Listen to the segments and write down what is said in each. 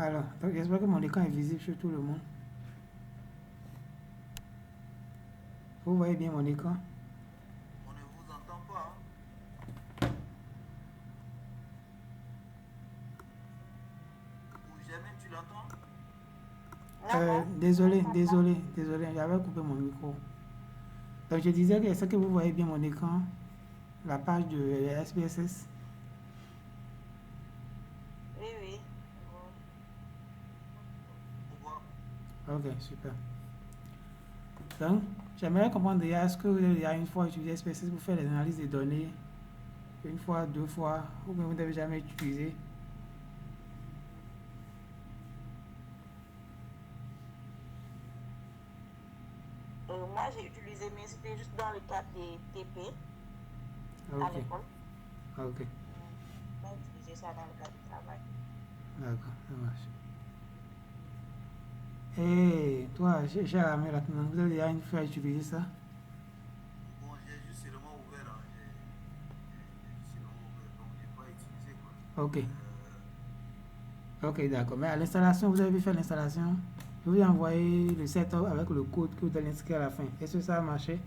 Alors, donc j'espère que mon écran est visible sur tout le monde. Vous voyez bien mon écran? On ne vous entend pas. Ou jamais tu l'entends? Désolé, j'avais coupé mon micro. Donc je disais que est-ce que vous voyez bien mon écran? La page de SPSS? Oui. Ok, super. Donc, j'aimerais comprendre déjà, est-ce que vous avez déjà une fois utilisé SPSS pour faire les analyses des données? Une fois, deux fois, ou bien vous n'avez jamais utilisé? Moi, j'ai utilisé, mais c'était juste dans le cadre des TP à Ok, l'école. ok, J'ai pas utilisé ça dans le cadre du travail. d'accord, ça marche. Et toi, cher ami, maintenant, vous avez déjà une fois utilisé ça? Bon, j'ai juste seulement ouvert. Hein. J'ai juste seulement ouvert, donc je n'ai pas utilisé quoi. Ok, ok, d'accord. Mais à l'installation, vous avez fait l'installation? Je vous ai envoyé le setup avec le code que vous allez inscrire à la fin. Est-ce que ça a marché?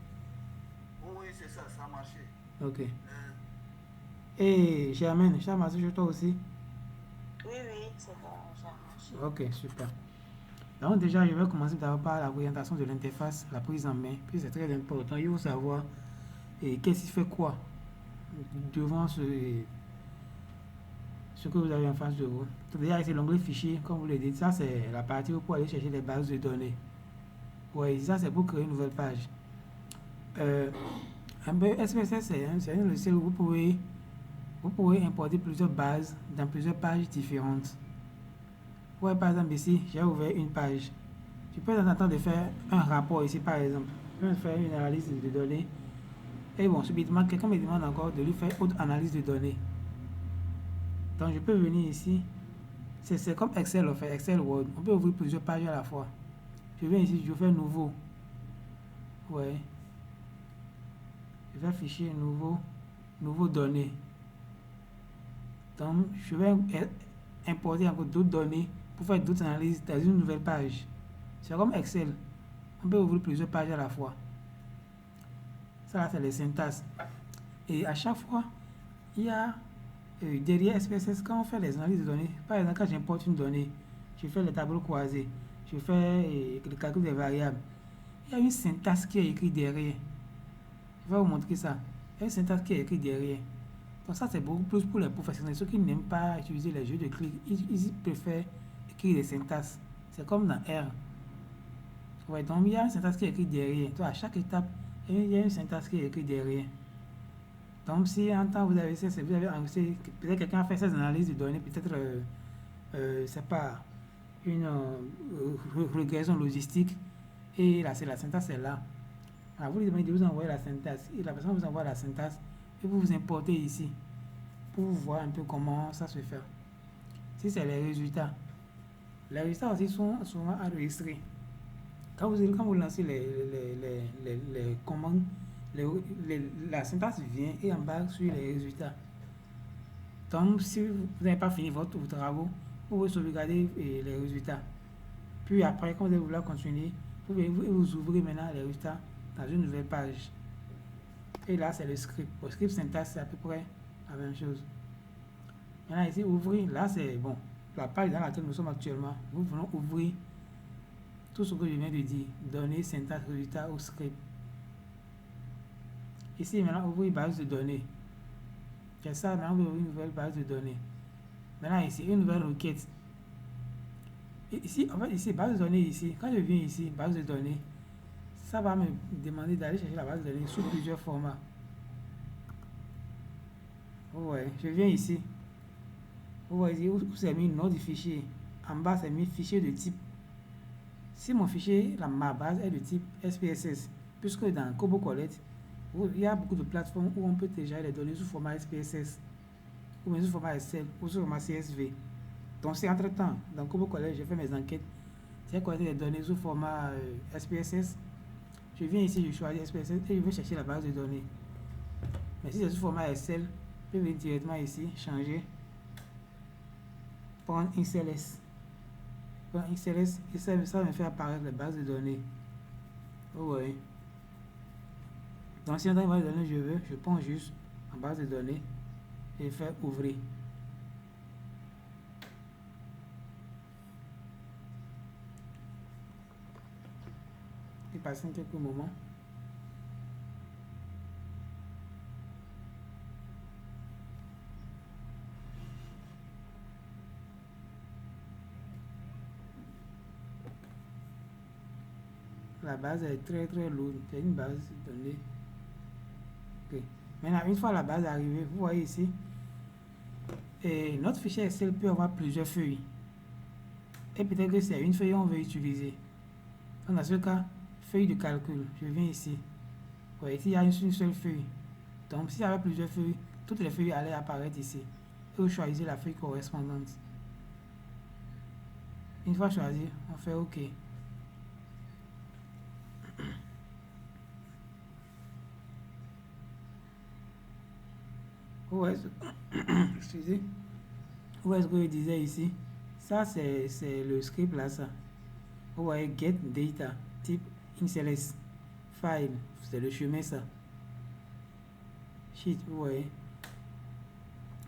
Oh oui, c'est ça, ça a marché. Ok. Euh, Et Germaine, ça a marché chez toi aussi? Oui, c'est bon, ça a marché. Ok, super. Donc déjà, je vais commencer d'abord par la présentation de l'interface, la prise en main. Puis c'est très important. Il faut savoir qu'est-ce qui fait quoi devant ce que vous avez en face de vous. Donc déjà, c'est l'onglet fichier, comme vous le dites. Ça, c'est la partie où vous pouvez aller chercher les bases de données. Oui, ça, c'est pour créer une nouvelle page. Un peu SPSS, c'est un logiciel où vous pouvez importer plusieurs bases dans plusieurs pages différentes. Ouais, par exemple, ici, j'ai ouvert une page. Je peux être en train de faire un rapport ici, par exemple. Je vais faire une analyse de données. Et bon, subitement, quelqu'un me demande encore de lui faire autre analyse de données. Donc, je peux venir ici. C'est comme Excel, en fait, Excel Word. On peut ouvrir plusieurs pages à la fois. Je viens ici, je fais nouveau. Ouais. Je vais fichier nouveau données. Donc, je vais importer encore d'autres données pour faire d'autres analyses dans une nouvelle page. C'est comme Excel. On peut ouvrir plusieurs pages à la fois. Ça, là, c'est les syntaxes. Et à chaque fois, il y a derrière SPSS, quand on fait les analyses de données, par exemple, quand j'importe une donnée, je fais les tableaux croisés, je fais le calcul des variables. Il y a une syntaxe qui est écrite derrière. Je vais vous montrer ça. Il y a une syntaxe qui est écrite derrière. Donc ça, c'est beaucoup plus pour les professionnels. Ceux qui n'aiment pas utiliser les jeux de clics, ils préfèrent écrire des syntaxes. C'est comme dans R. Ouais, donc il y a une syntaxe qui est écrite derrière. Donc à chaque étape, il y a une syntaxe qui est écrite derrière. Donc si en temps vous avez enregistré, peut-être quelqu'un a fait ces analyses de données, peut-être, c'est pas une régression logistique, et là, c'est la syntaxe est là. Alors, vous lui demandez de vous envoyer la syntaxe, et la personne vous envoie la syntaxe, et vous vous importez ici, pour voir un peu comment ça se fait. Si c'est les résultats aussi sont souvent enregistrés. Quand vous lancez les commandes, la syntaxe vient et embarque sur les résultats. Donc, si vous n'avez pas fini vos travaux, vous pouvez sauvegarder les résultats. Puis après, quand vous allez vouloir continuer, vous ouvrez maintenant les résultats dans une nouvelle page. Et là, c'est le script. Le script syntaxe, c'est à peu près la même chose. Maintenant, ici, ouvrir, là, c'est bon. La page dans laquelle nous sommes actuellement, nous voulons ouvrir tout ce que je viens de dire. Données, syntaxe, résultat ou script. Ici, maintenant, ouvrir base de données. C'est ça, maintenant, vous ouvrez une nouvelle base de données. Maintenant, ici, une nouvelle requête. Et ici, en fait, ici, base de données, ici, quand je viens ici, base de données, ça va me demander d'aller chercher la base de données sous plusieurs formats. Ouais, je viens ici. Vous voyez où c'est mis le nom du fichier. En bas, c'est mis fichier de type. Si mon fichier, ma base est de type SPSS, puisque dans Kobo Collect, il y a beaucoup de plateformes où on peut télécharger les données sous format SPSS, ou bien sous format Excel, ou sous format CSV. Donc, si entre-temps, dans Kobo Collect, je fais mes enquêtes, j'ai collecté les données sous format SPSS, je viens ici, je choisis SPSS et je vais chercher la base de données. Mais si c'est sous format Excel, je vais directement ici, changer, prendre une CLS. prends XLS et ça me fait apparaître la base de données. Vous voyez. Donc si on a une base de données, je prends juste en base de données et faire ouvrir. Et passer quelques moments. La base est très lourde. C'est une base de données. Okay. Maintenant, une fois la base arrivée, vous voyez ici, et notre fichier Excel peut avoir plusieurs feuilles. Et peut-être que c'est une feuille qu'on veut utiliser. Donc, dans ce cas, feuille de calcul. Je viens ici. Vous voyez, ici, il y a une seule feuille. Donc, s'il y avait plusieurs feuilles, toutes les feuilles allaient apparaître ici. Et vous choisissez la feuille correspondante. Une fois choisi, on fait OK. Ouais, excusez. Où est-ce que je disais ici? Ça, c'est le script là, ça. Vous voyez, get data, type XLS, file, c'est le chemin, ça. Sheet, vous voyez.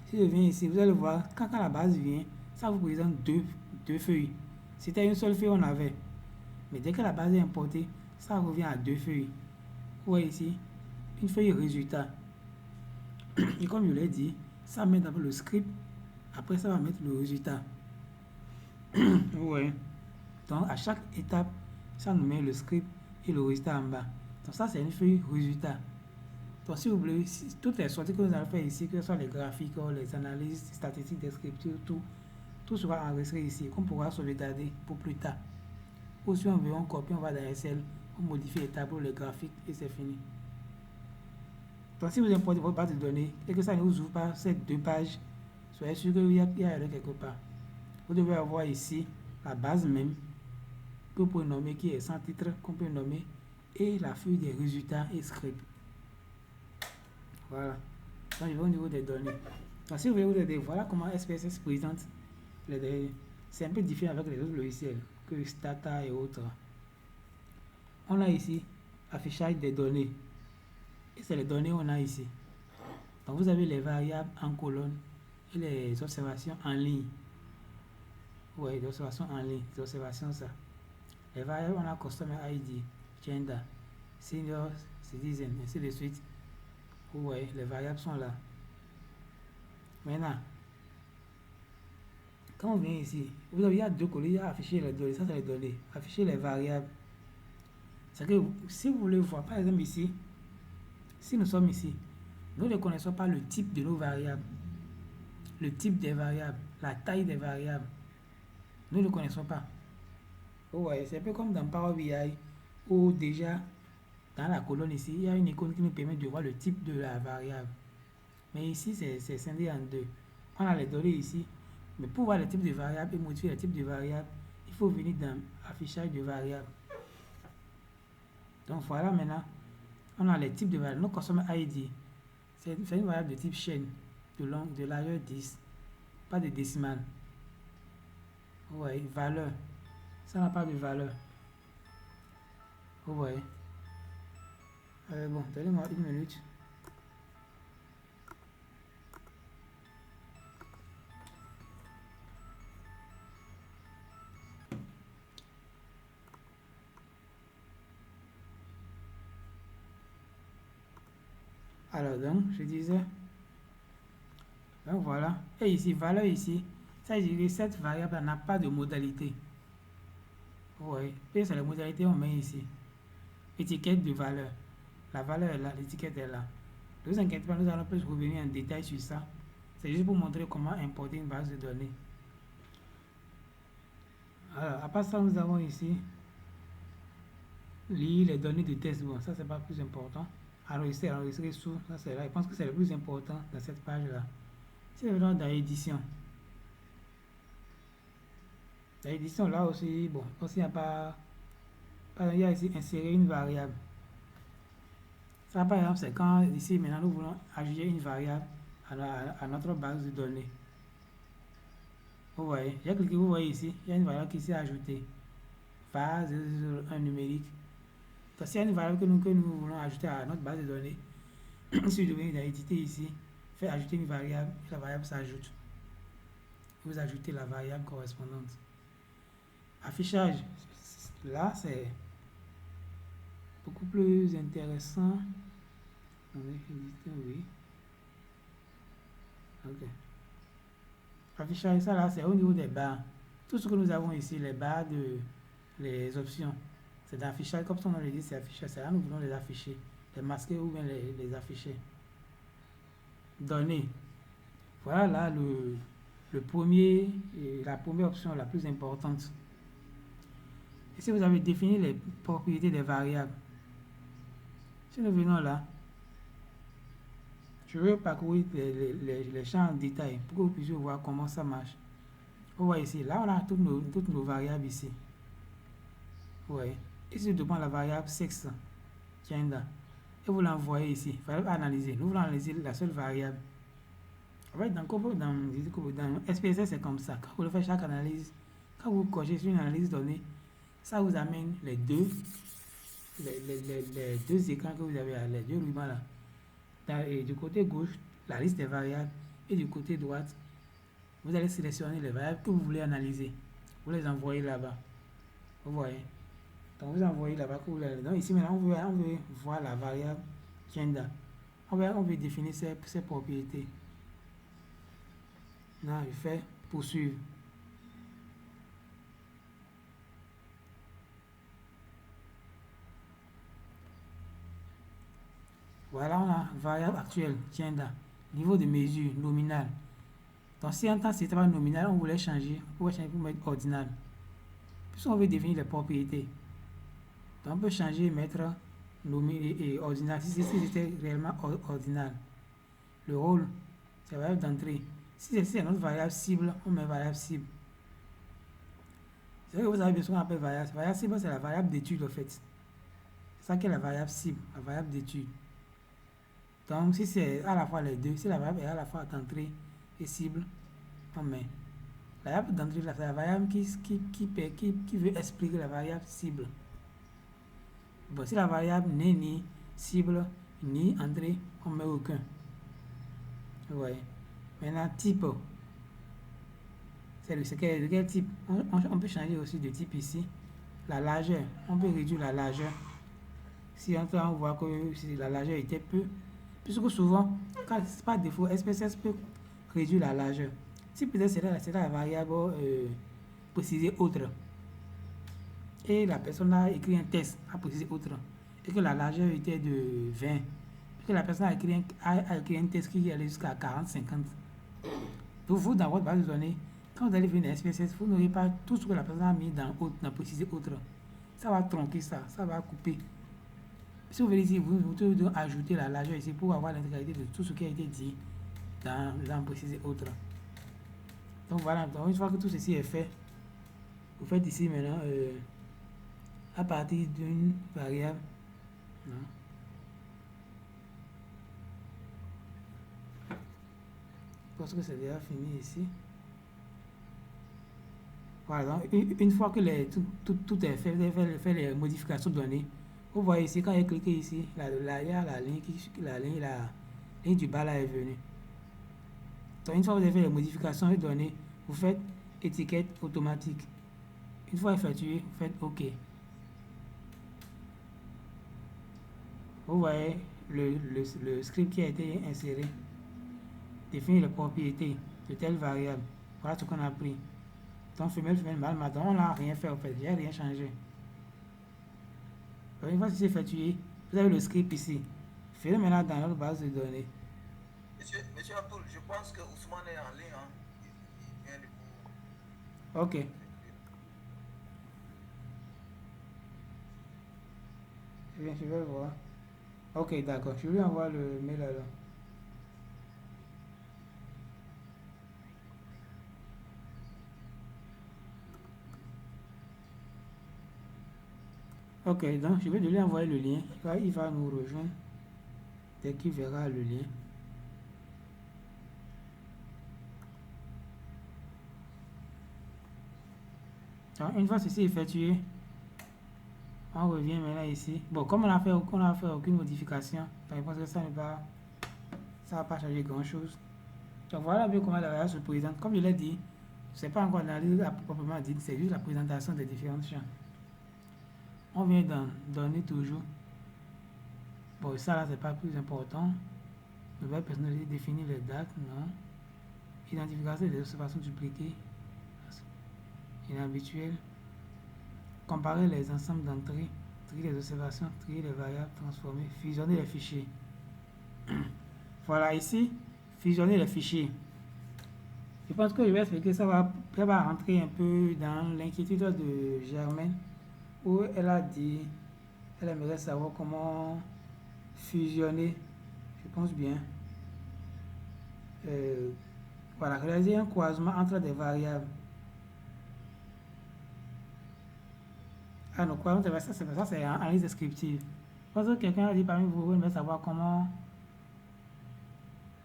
Si je viens ici, vous allez voir, quand la base vient, ça vous présente deux feuilles. C'était une seule feuille on avait. Mais dès que la base est importée, ça revient à deux feuilles. Vous voyez ici, une feuille résultat. Et comme je l'ai dit, ça met d'abord le script, après ça va mettre le résultat. Ouais. Donc à chaque étape, ça nous met le script et le résultat en bas. Donc ça c'est une feuille résultat. Donc si vous voulez, toutes les sorties que vous allez faire ici, que ce soit les graphiques, les analyses, statistiques, descriptives, tout sera enregistré ici, qu'on pourra sauvegarder pour plus tard. Ou si on veut, on copie, on va dans Excel, on modifie les tableaux, les graphiques et c'est fini. Donc si vous importez votre base de données et que ça ne vous ouvre pas ces deux pages, soyez sûr qu'il y a erreur quelque part. Vous devez avoir ici la base même que vous pouvez nommer, qui est sans titre, qu'on peut nommer, et la feuille des résultats et scripts. Voilà. Donc je vais au niveau des données. Donc si vous voulez vous aider, voilà comment SPSS présente les données. C'est un peu différent avec les autres logiciels que Stata et autres. On a ici affichage des données. Et c'est les données qu'on a ici. Donc vous avez les variables en colonne et les observations en ligne. Oui, les observations en ligne, les observations ça. Les variables, on a Customer ID, Gender, Senior, Citizen, ainsi de suite. Vous voyez, les variables sont là. Maintenant, quand on vient ici, vous avez, il y a deux colonnes, il y a afficher les données, ça c'est les données, afficher les variables. C'est que si vous voulez voir, par exemple ici, si nous sommes ici, nous ne connaissons pas le type de nos variables, le type des variables, la taille des variables. Nous ne connaissons pas. Vous voyez, c'est un peu comme dans Power BI, où déjà, dans la colonne ici, il y a une icône qui nous permet de voir le type de la variable. Mais ici, c'est scindé en deux. On a les données ici, mais pour voir le type de variable et modifier le type de variable, il faut venir dans affichage de variables. Donc voilà maintenant, on a les types de variables. Nos Customer ID, c'est une variable de type chaîne, de largeur 10, pas de décimale. Vous voyez, valeur, ça n'a pas de valeur. Vous voyez. Bon, donnez-moi une minute. Alors donc, je disais, donc voilà, et ici, valeur ici, ça veut dire que cette variable n'a pas de modalité. Vous voyez, et c'est la modalité on met ici. Étiquette de valeur. La valeur est là, l'étiquette est là. Ne vous inquiétez pas, nous allons plus revenir en détail sur ça. C'est juste pour montrer comment importer une base de données. Alors, à part ça, nous avons ici lire les données de test. Bon, ça, c'est pas plus important. Enregistrer sous, ça c'est là. Je pense que c'est le plus important dans cette page-là. Si nous venons dans l'édition. Dans l'édition, là aussi, bon, aussi il n'y a pas. Il y a ici insérer une variable. Ça, par exemple, c'est quand ici, maintenant, nous voulons ajouter une variable à notre base de données. Vous voyez, j'ai cliqué, vous voyez ici, il y a une variable qui s'est ajoutée. var 001 numérique. Donc, s'il y a une variable que nous voulons ajouter à notre base de données, si vous devez éditer ici, faire ajouter une variable, et la variable s'ajoute. Vous ajoutez la variable correspondante. Affichage, là c'est beaucoup plus intéressant. Oui. Ok. Affichage, ça là c'est au niveau des barres. Tout ce que nous avons ici, les barres les options, c'est d'affichage, comme son nom le dit, c'est affichage. C'est là nous voulons les afficher, les masquer ou bien les afficher. Données. Voilà là le premier, la première option la plus importante. Ici, vous avez défini les propriétés des variables. Si nous venons là, je veux parcourir les champs en détail pour que vous puissiez voir comment ça marche. Vous voyez ici, là on a toutes nos variables ici. Vous voyez. Ici, je demande la variable sexe, gender, et vous l'envoyez ici. Variable analyser. Nous voulons analyser la seule variable. En fait, dans SPSS, c'est comme ça. Quand vous faites chaque analyse, quand vous cochez sur une analyse donnée, ça vous amène les deux écrans que vous avez, les deux rubans là. Et du côté gauche, la liste des variables, et du côté droite, vous allez sélectionner les variables que vous voulez analyser. Vous les envoyez là-bas. Vous voyez. Donc vous envoyez là-bas que vous voulez. Donc ici maintenant, on veut voir la variable gender. On veut définir ses propriétés. Là, je fais poursuivre. Voilà, on a variable actuelle, gender, niveau de mesure, nominal. Donc, si en temps c'était pas nominal, on voulait changer, pour mettre ordinal. Puisqu'on veut définir les propriétés. Donc, on peut changer et mettre nominal et ordinal si c'était réellement ordinal. Le rôle, c'est la variable d'entrée. Si c'est notre variable cible, on met variable cible. C'est vrai que vous avez besoin d'appeler variable. Variable cible, c'est la variable d'étude en fait. C'est ça qui est la variable cible, la variable d'étude. Donc, si c'est à la fois les deux, si la variable est à la fois d'entrée et cible, on met. La variable d'entrée, c'est la variable qui veut expliquer la variable cible. Bon, si la variable n'est ni cible, ni entrée, on met aucun. Vous voyez. Maintenant, type. C'est de quel type? On peut changer aussi de type ici. La largeur. On peut réduire la largeur. Si on voit que la largeur était peu, puisque souvent, quand c'est pas défaut, SPSS peut réduire la largeur. Si peut-être c'est la variable préciser autre, et la personne a écrit un test à préciser autre, et que la largeur était de 20, et que la personne a écrit un test qui allait jusqu'à 40-50. Donc vous, dans votre base de données, quand vous allez venir dans SPSS, vous n'aurez pas tout ce que la personne a mis dans préciser autre. Ça va tronquer ça va couper. Si vous voulez ici, vous devez ajouter la largeur ici pour avoir l'intégralité de tout ce qui a été dit dans préciser autre. Donc voilà, donc une fois que tout ceci est fait, vous faites ici maintenant à partir d'une variable. Non. Je pense que c'est déjà fini ici. Voilà, donc une fois que tout est fait, vous avez fait les modifications de données. Vous voyez ici, quand j'ai cliqué ici, la ligne du bas là est venue. Donc une fois que vous avez fait les modifications de données, vous faites étiquette automatique. Une fois effectué, vous faites OK. Vous voyez le script qui a été inséré. Définir les propriétés de telle variable. Voilà ce qu'on a pris. Donc femelle, mâle, donc on n'a rien fait en fait, j'ai rien changé. Donc une fois que c'est effectué, vous avez le script ici. Faites-le maintenant dans notre base de données. Monsieur Abdul, je pense que Ousmane est en ligne. Hein. Il vient de vous... Ok. Je vais voir. Ok, d'accord. Je lui envoie le mail alors. Ok, donc je vais lui envoyer le lien. Il va nous rejoindre dès qu'il verra le lien. Donc, une fois ceci effectué, on revient maintenant ici. Bon, comme on a fait aucune modification, je pense que ça va pas changer grand chose. Donc voilà un peu comment la variable se présente. Comme je l'ai dit, ce n'est pas encore l'analyse proprement dit, c'est juste la présentation des différents champs. On vient d'en donner toujours. Bon, ça là, c'est pas plus important. Nouvelle personnalité, définir les dates, non. Identification des observations dupliquées, inhabituelles. Comparer les ensembles d'entrées, trier les observations, trier les variables, transformer, fusionner les fichiers. Voilà ici, fusionner les fichiers. Je pense que je vais expliquer ça va rentrer un peu dans l'inquiétude de Germaine, où elle a dit, elle aimerait savoir comment fusionner, je pense bien. Voilà, réaliser un croisement entre des variables. Ah non, croisement, ça c'est en analyse descriptive. Je pense que quelqu'un a dit parmi vous, il aimerait savoir comment.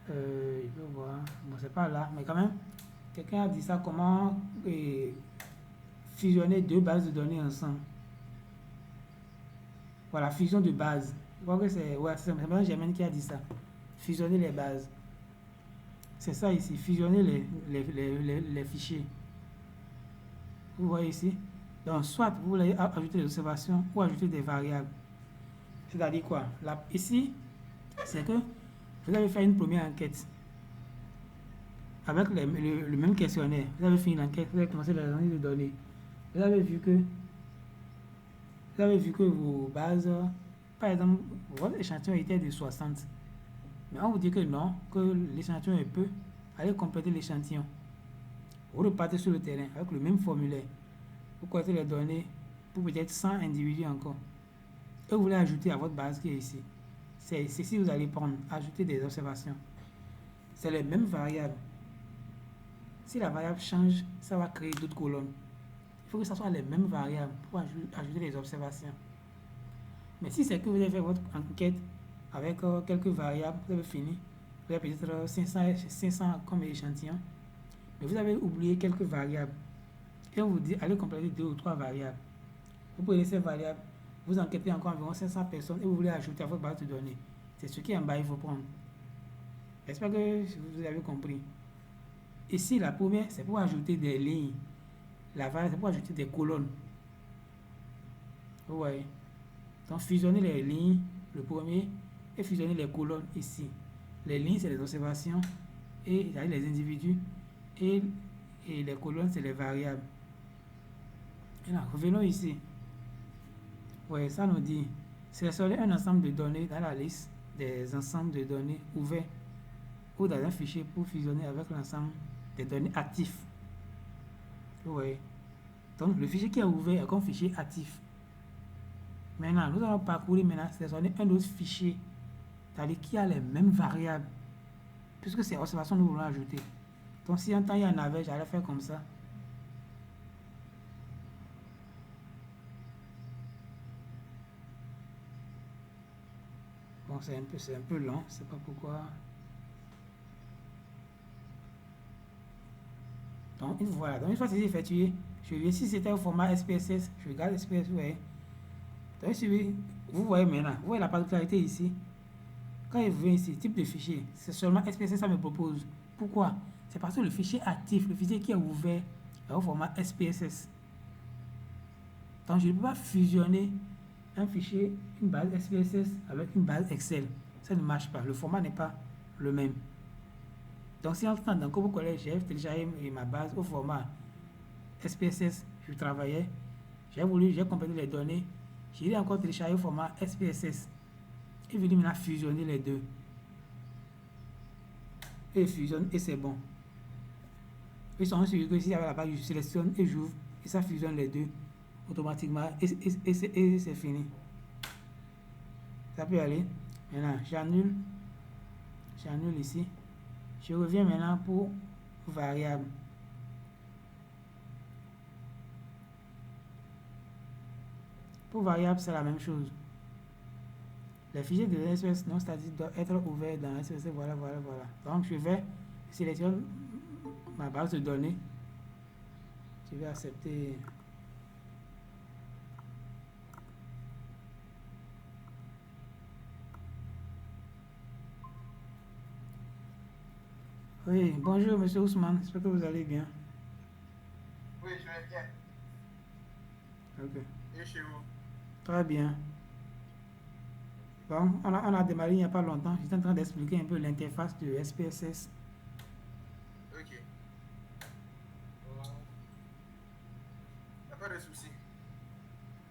Je peux voir, bon, c'est pas là, mais quand même, quelqu'un a dit ça, comment fusionner deux bases de données ensemble. Voilà, fusion de bases. Je crois que c'est Mme Germaine qui a dit ça. Fusionner les bases. C'est ça ici, fusionner les fichiers. Vous voyez ici? Donc, soit vous voulez ajouter des observations ou ajouter des variables. C'est-à-dire quoi? Là, ici, c'est que vous avez fait une première enquête avec le même questionnaire. Vous avez fait une enquête, vous avez commencé l'analyse de données. Vous avez vu que vos bases, par exemple, votre échantillon était de 60. Mais on vous dit que non, que l'échantillon est peu. Allez compléter l'échantillon. Vous repartez sur le terrain avec le même formulaire. Vous collectez les données pour peut-être 100 individus encore. Et vous voulez ajouter à votre base qui est ici. C'est ici que vous allez prendre, ajouter des observations. C'est les mêmes variables. Si la variable change, ça va créer d'autres colonnes. Il faut que ce soit les mêmes variables pour ajouter les observations. Mais si c'est que vous avez fait votre enquête avec quelques variables, vous avez fini, vous avez peut-être 500 comme échantillon, mais vous avez oublié quelques variables. Et on vous dit, allez compléter 2 ou 3 variables. Vous prenez ces variables, vous enquêtez encore environ 500 personnes et vous voulez ajouter à votre base de données. C'est ce qui est en bas, il faut prendre. J'espère que vous avez compris. Ici, la première, c'est pour ajouter des lignes. La variable, c'est pour ajouter des colonnes. Vous voyez? Donc, fusionner les lignes, le premier, et fusionner les colonnes ici. Les lignes, c'est les observations, et les individus, et les colonnes, c'est les variables. Et là, revenons ici. Oui, ça nous dit, sélectionnez un ensemble de données dans la liste des ensembles de données ouverts ou dans un fichier pour fusionner avec l'ensemble des données actifs. Vous voyez? Donc, le fichier qui est ouvert est comme fichier actif. Maintenant, nous allons parcourir sélectionner un autre fichier, c'est-à-dire qui a les mêmes variables, puisque c'est observation nous voulons ajouter. Donc, si un temps il y en avait, j'allais faire comme ça. Bon, c'est un peu long, je ne sais pas pourquoi. Donc, voilà. Donc, une fois que c'est effectué, je vais, si c'était au format SPSS, je regarde SPSS, vous voyez. Donc, vous voyez maintenant, vous voyez la particularité ici. Quand il vient ici, type de fichier, c'est seulement SPSS ça me propose. Pourquoi? C'est parce que le fichier actif, le fichier qui est ouvert, est au format SPSS. Donc, je ne peux pas fusionner un fichier, une base SPSS avec une base Excel. Ça ne marche pas. Le format n'est pas le même. Donc, si en temps dans Kobo College, j'ai téléchargé ma base au format SPSS, je travaillais, j'ai complété les données, j'ai encore téléchargé au format SPSS. Et venu maintenant fusionner les deux. Et fusionne et c'est bon. Ils sont sûrs que s'il y avait la page, je sélectionne et j'ouvre et ça fusionne les deux automatiquement et c'est fini. Ça peut aller. Maintenant, j'annule ici. Je reviens maintenant pour variable. Pour variable, c'est la même chose. Les fichiers de SPSS non statiques doivent être ouverts dans SPSS. Voilà. Donc, je vais sélectionner ma base de données. Je vais accepter Oui, bonjour Monsieur Ousmane, j'espère que vous allez bien. Oui, je vais bien. Ok, Et chez vous? très bien. Bon, on a démarré il n'y a pas longtemps. J'étais en train d'expliquer un peu l'interface du SPSS. Ok. Y a pas de souci.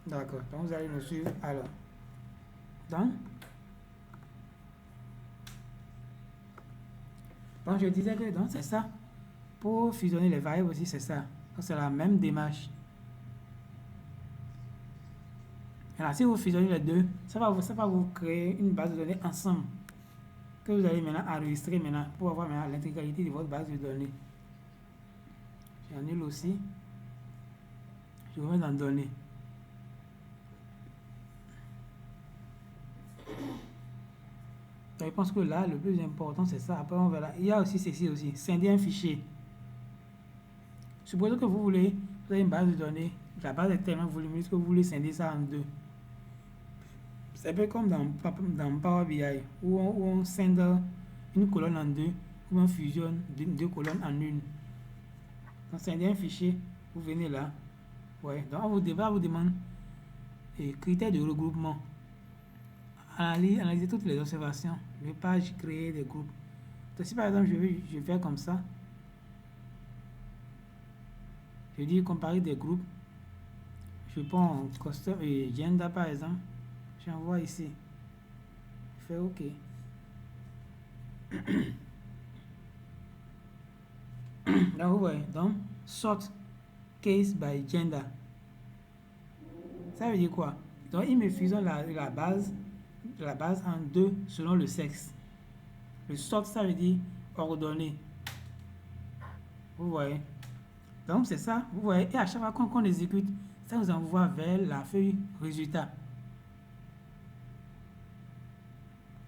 D'accord, donc vous allez nous suivre. Alors, donc, je disais que donc c'est ça. Pour fusionner les variables aussi, c'est ça. Donc c'est la même démarche. Alors, si vous fusionnez les deux, ça va vous créer une base de données ensemble que vous allez maintenant enregistrer maintenant pour avoir maintenant l'intégralité de votre base de données. J'annule aussi. Je vous mets dans données. Donc, je pense que là, le plus important, c'est ça. Après, on verra. Il y a aussi ceci aussi. Scinder un fichier. Supposons que vous avez une base de données. La base est tellement volumineuse que vous voulez scinder ça en deux. C'est un peu comme dans Power BI où on scinde une colonne en deux, où on fusionne deux colonnes en une. Donc, scinder un fichier, vous venez là. Ouais. Donc, on vous demande critères de regroupement. Analyser toutes les observations. Les pages, créer des groupes. Donc, si par exemple, je vais faire comme ça, je dis comparer des groupes. Je prends custom et gender par exemple. J'envoie ici. Je fais OK. Donc, vous voyez, donc, sort case by gender. Ça veut dire quoi? Donc, il me fusionne la base en deux selon le sexe. Le sort, ça veut dire ordonné. Vous voyez? Donc, c'est ça. Vous voyez? Et à chaque fois qu'on exécute, ça nous envoie vers la feuille résultat.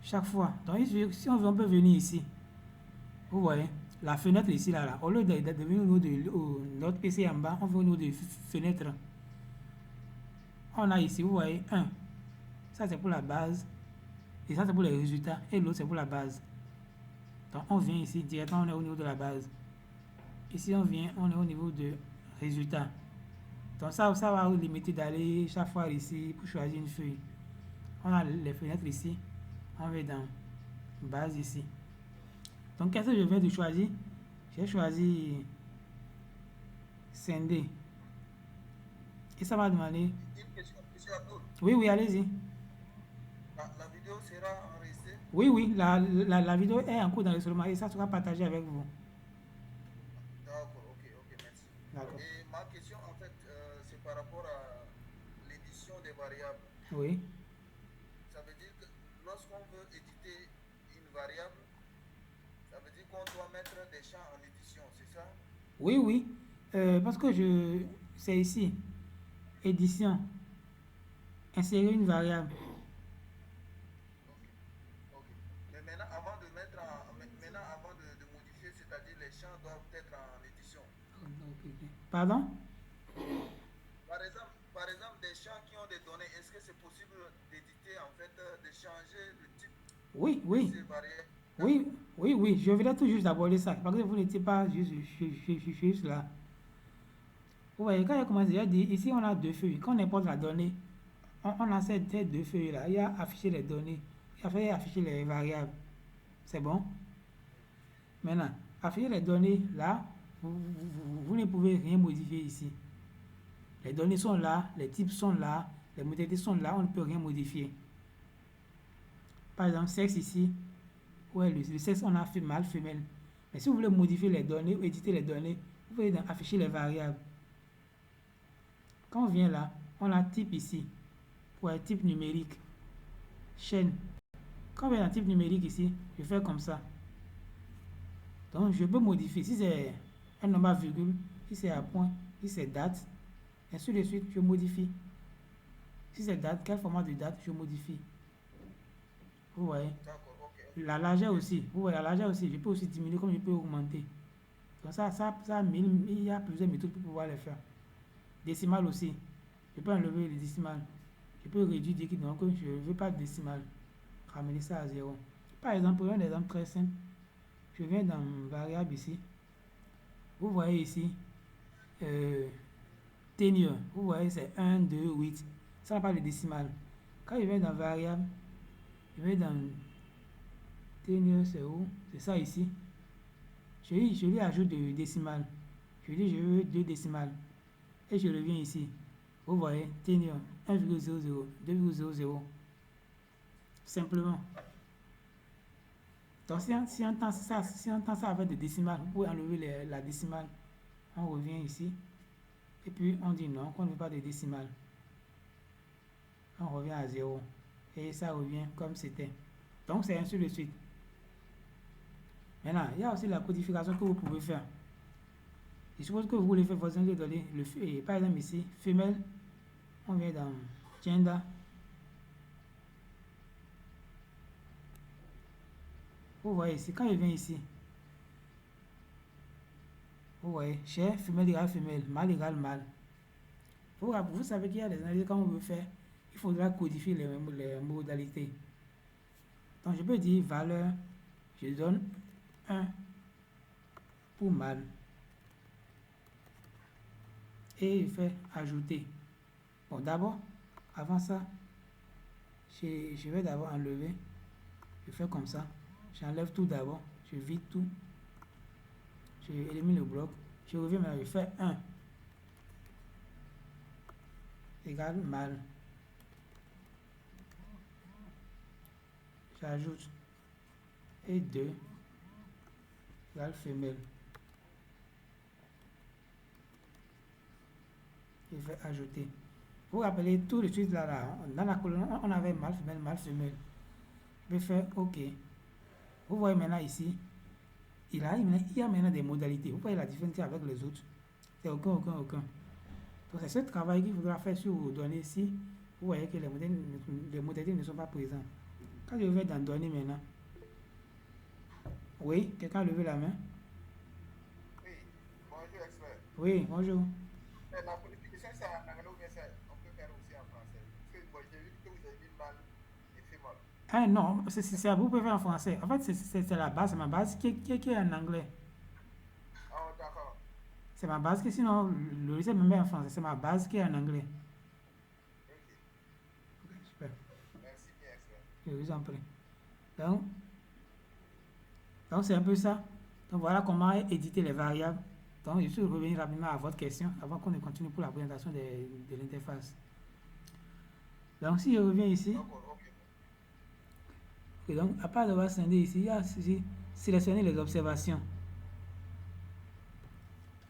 Chaque fois. Donc, si on veut, on peut venir ici. Vous voyez? La fenêtre ici, là. Au lieu de venir au niveau de notre PC en bas, on veut au niveau de fenêtre. On a ici, vous voyez, 1. Ça, c'est pour la base. Et ça, c'est pour les résultats. Et l'autre, c'est pour la base. Donc, on vient ici, directement, on est au niveau de la base. Ici, on vient, on est au niveau de résultats. Donc, ça va vous limiter d'aller chaque fois ici pour choisir une feuille. On a les fenêtres ici. On va dans base ici. Donc, qu'est-ce que je viens de choisir? J'ai choisi scinder. Et ça va demander. Une question, monsieur Abdul. Oui, oui, allez-y. La vidéo sera enregistrée? Oui, oui, la vidéo est en cours d'enregistrement et ça sera partagé avec vous. D'accord, ok, merci. D'accord. Et ma question, en fait, c'est par rapport à l'édition des variables. Oui. Ça veut dire que lorsqu'on veut éditer une variable, ça veut dire qu'on doit mettre des champs en édition, c'est ça? Oui, oui. Parce que c'est ici. Édition. Insérer une variable. Ok, ok. Mais maintenant, avant de modifier, c'est-à-dire les champs doivent être en édition. Pardon? Par exemple, des champs qui ont des données, est-ce que c'est possible d'éditer, en fait, de changer le type Oui, de oui. ces variables? Oui, oui, oui. Je voulais tout juste aborder ça. Parce que vous n'étiez pas juste là. Vous voyez, quand il a commencé, j'ai dit, ici on a deux feuilles. Quand on importe la donnée, on a ces deux feuilles-là. Il y a afficher les données. Il y a afficher les variables. C'est bon? Maintenant, afficher les données, là, vous ne pouvez rien modifier ici. Les données sont là, les types sont là, les modalités sont là, on ne peut rien modifier. Par exemple, sexe ici, ouais, le sexe, on a fait mâle, femelle. Mais si vous voulez modifier les données ou éditer les données, vous pouvez afficher les variables. Quand on vient là, on a type ici, pour un type numérique, chaîne. Quand on vient dans type numérique ici, je fais comme ça. Donc, je peux modifier. Si c'est un nombre à virgule, si c'est à point, si c'est date, ainsi de suite, je modifie. Si c'est date, quel format de date, je modifie. Vous voyez? D'accord, ok. La largeur aussi. Vous voyez, la largeur aussi. Je peux aussi diminuer comme je peux augmenter. Donc il y a plusieurs méthodes pour pouvoir les faire. Décimal aussi. Je peux enlever les décimales. Je peux réduire, dire que non, je ne veux pas de décimales. Ramener ça à zéro. Par exemple, pour un exemple très simple, Je viens dans variable ici. Vous voyez ici, tenure. Vous voyez, c'est 1, 2, 8. Ça n'a pas de décimal. Quand je viens dans variable, je vais dans tenure, c'est où? C'est ça ici. Je lui ajoute de décimal. Je dis, je veux 2 décimales. Et je reviens ici. Vous voyez, tenure 1,00, 2,00. Simplement. Donc, si on tend ça avec des décimales, vous pouvez enlever la décimale. On revient ici. Et puis, on dit non, qu'on ne veut pas de décimales. On revient à 0. Et ça revient comme c'était. Donc, c'est ainsi de suite. Maintenant, il y a aussi la codification que vous pouvez faire. Je suppose que vous voulez faire votre données. Par exemple, ici, femelle. On vient dans gender. Vous voyez ici, quand je viens ici, vous voyez, chez femelle égale femelle, mâle égale mâle. Vous savez qu'il y a des analyses quand on veut faire, il faudra codifier les modalités. Donc je peux dire valeur, je donne 1 pour mâle. Et je fais ajouter. Bon, d'abord, avant ça, je vais d'abord enlever. Je fais comme ça. J'enlève tout d'abord. Je vide tout. Je élimine le bloc. Je reviens maintenant. Je fais 1 égale mâle. J'ajoute. Et 2 égale femelle. Je vais ajouter. Vous vous rappelez tout de suite là, dans la colonne, on avait mâle, femelle, mâle, femelle. Je vais faire OK. Vous voyez maintenant ici, il y a maintenant des modalités. Vous voyez la différence avec les autres. C'est aucun. Donc c'est ce travail qu'il faudra faire sur vos données si vous voyez que les modalités ne sont pas présentes. Quand je vais dans données maintenant, oui, quelqu'un a levé la main? Oui, bonjour expert. Oui, bonjour. La codification, c'est en anglais ou bien on peut faire aussi en français? Parce que moi, j'ai vu que vous avez mis mâle et femelle. Ah non, vous pouvez faire en français. En fait, c'est la base, c'est ma base qui est en anglais. Ah, d'accord. C'est ma base qui, sinon, le lycée me met en français. C'est ma base qui est en anglais. Ok. Super. Merci bien, expert. Je vous en prie. Donc c'est un peu ça. Donc voilà comment éditer les variables. Donc je vais revenir rapidement à votre question avant qu'on ne continue pour la présentation de l'interface. Donc si je reviens ici, D'accord, ok. et donc à part d'avoir scindé ici, il y a ici sélectionner les observations.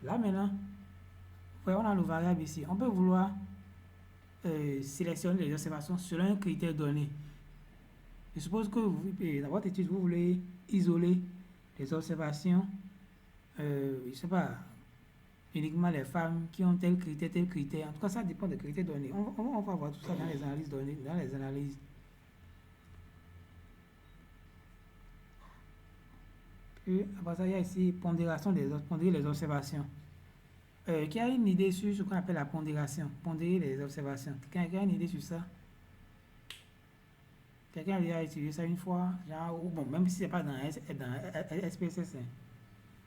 Là maintenant, voyez, on a le variable ici. On peut vouloir sélectionner les observations selon un critère donné. Je suppose que dans votre étude, vous voulez isoler les observations, je ne sais pas, uniquement les femmes qui ont tel critère, tel critère. En tout cas, ça dépend des critères donnés. On va voir tout ça dans les analyses données, dans les analyses. Puis, après ça, il y a ici pondération pondérer les observations. Qui a une idée sur ce qu'on appelle la pondération? Pondérer les observations. Quelqu'un a une idée sur ça? Quelqu'un a déjà utilisé ça une fois, genre, ou bon, même si ce n'est pas dans SPSS.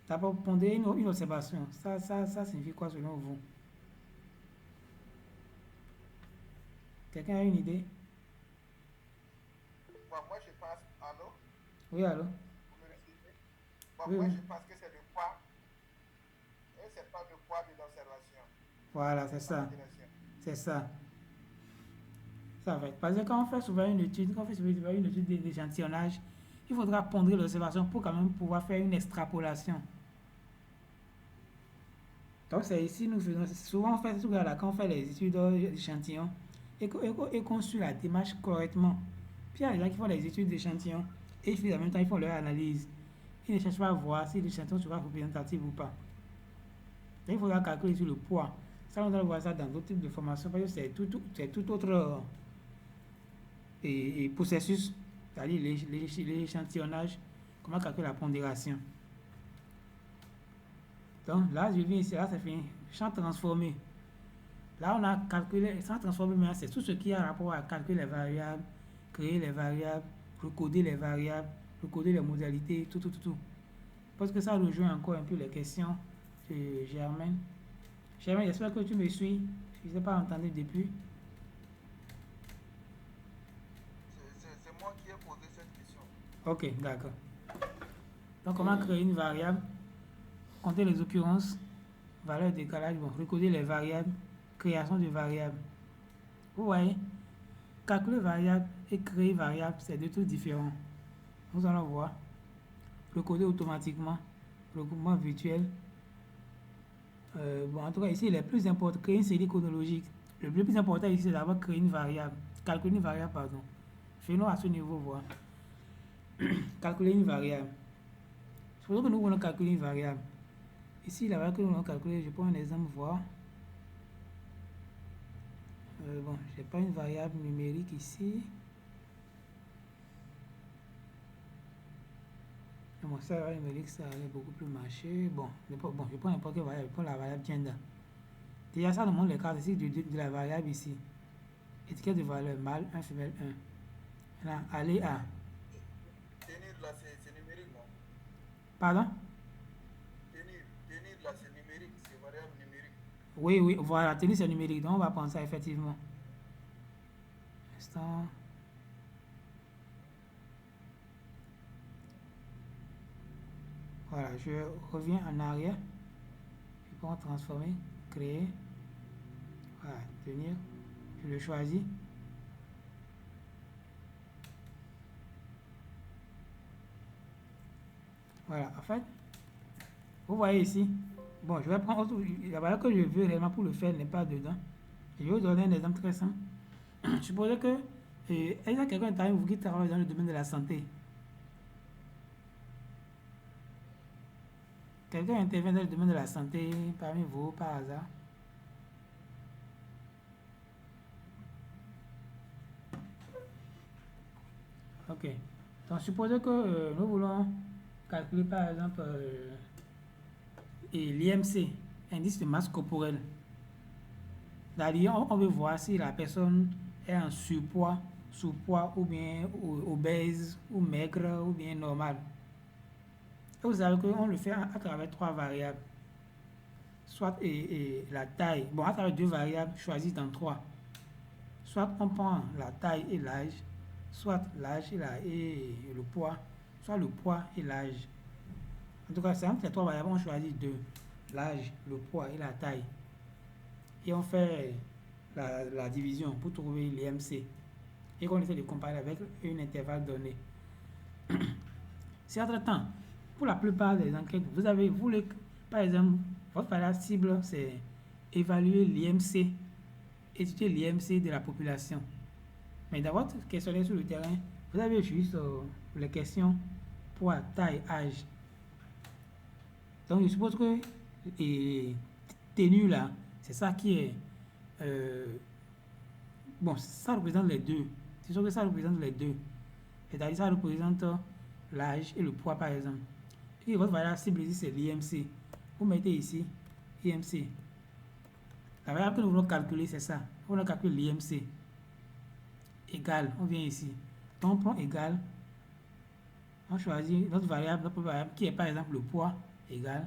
D'abord, pondérer une observation. Ça signifie quoi selon vous? Quelqu'un a une idée? Bon, moi, je pense. Allô? Oui, allô? Vous me recevez? Bon, Oui, moi, oui. je pense que c'est le poids. Et c'est pas le poids de l'observation. Voilà, c'est ça. La direction. C'est ça. Ça va. Parce que quand on fait souvent une étude, d'échantillonnage, il faudra pondérer l'observation pour quand même pouvoir faire une extrapolation. Donc c'est ici, nous faisons, souvent on fait souvent là, quand on fait les études d'échantillons et qu'on suit la démarche correctement. Puis il y a des gens qui font les études d'échantillons et en même temps ils font leur analyse. Ils ne cherchent pas à voir si l'échantillon sera représentatif ou pas. Donc, il faudra calculer sur le poids. Ça, on doit voir ça dans d'autres types de formations parce que c'est tout autre et processus, c'est-à-dire l'échantillonnage, comment calculer la pondération. Donc là, je viens ici, là, c'est fini. Champ transformé. Là, on a calculé, champ transformé, mais c'est tout ce qui a rapport à calculer les variables, créer les variables, recoder les variables, recoder les modalités, tout. Parce que ça rejoint encore un peu les questions de Germaine. Germaine, j'espère que tu me suis. Je ne t'ai pas entendu depuis. C'est moi qui ai posé cette question. Ok, d'accord. Donc, comment créer une variable? Compter les occurrences, valeur de décalage, bon, recoder les variables, création de variables. Vous voyez, calculer variable et créer variable, c'est deux trucs différents. Nous allons voir. Recoder automatiquement, regroupement virtuel. Bon, en tout cas, ici, le plus important, créer une série chronologique. Le plus important ici, c'est d'avoir créé une variable. Calculer une variable, pardon. Faisons à ce niveau voir. Calculer une variable. Supposons que nous voulons calculer une variable. Ici, la variable que nous voulons calculer, je prends un exemple, voir. Bon, je n'ai pas une variable numérique ici. Bon, ça, la variable numérique, ça allait beaucoup plus marcher. Bon, je prends n'importe quelle variable, je prends la variable gender. Déjà, ça nous montre les cartes ici de la variable ici. Étiquette de valeur, mâle 1, femelle 1. Là, aller à. Tenir là, c'est numérique, non? Pardon? Tenir là, c'est numérique, c'est variable numérique. Oui, oui, voilà, tenir c'est numérique. Donc, on va prendre ça effectivement. Instant. Voilà, je reviens en arrière. Je peux transformer, créer. Voilà, tenir. Je le choisis. Voilà, en fait, vous voyez ici. Bon, je vais prendre la valeur que je veux réellement pour le faire n'est pas dedans. Je vais vous donner un exemple très simple. Supposez que il y a quelqu'un parmi vous qui travaille dans le domaine de la santé. Quelqu'un intervient dans le domaine de la santé parmi vous par hasard. Ok. Donc, supposez que nous voulons calculer par exemple l'IMC, indice de masse corporelle. D'ailleurs, on veut voir si la personne est en surpoids, sous-poids, ou bien obèse, ou maigre, ou bien normal. Et vous savez qu'on le fait à travers trois variables. Soit la taille, bon, à travers deux variables choisies dans trois. Soit on prend la taille et l'âge, soit l'âge et le poids, soit le poids et l'âge. En tout cas, c'est entre les trois variables, on choisit deux, l'âge, le poids et la taille. Et on fait la division pour trouver l'IMC. Et qu'on essaie de comparer avec un intervalle donné. Si entre-temps, pour la plupart des enquêtes, vous voulez, par exemple, votre variable cible, c'est évaluer l'IMC, étudier l'IMC de la population. Mais dans votre questionnaire sur le terrain, vous avez juste les questions poids, taille, âge. Donc, je suppose que tenue là, c'est ça qui est. Bon, ça représente les deux. C'est sûr que ça représente les deux. C'est-à-dire ça représente l'âge et le poids, par exemple. Et votre variable cible ici, c'est l'IMC. Vous mettez ici IMC. La variable que nous voulons calculer, c'est ça. On voulons calculer l'IMC. Égal, on vient ici. Donc, on prend égal. On choisit notre variable qui est par exemple le poids, égal.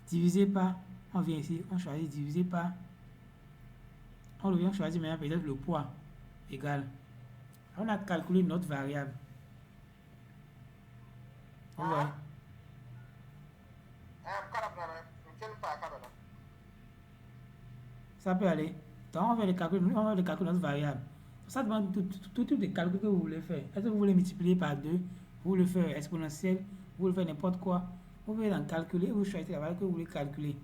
Divisé par, on vient ici, on choisit divisé par. On revient choisir maintenant peut-être le poids, égal. On a calculé notre variable. Vous voyez? Ça peut aller. Donc, on va le calculer de notre variable. Ça demande tout type de calcul que vous voulez faire. Est-ce que vous voulez multiplier par 2? Vous voulez faire exponentiel? Vous voulez faire n'importe quoi? Vous pouvez en calculer et vous choisissez la variable que vous voulez calculer.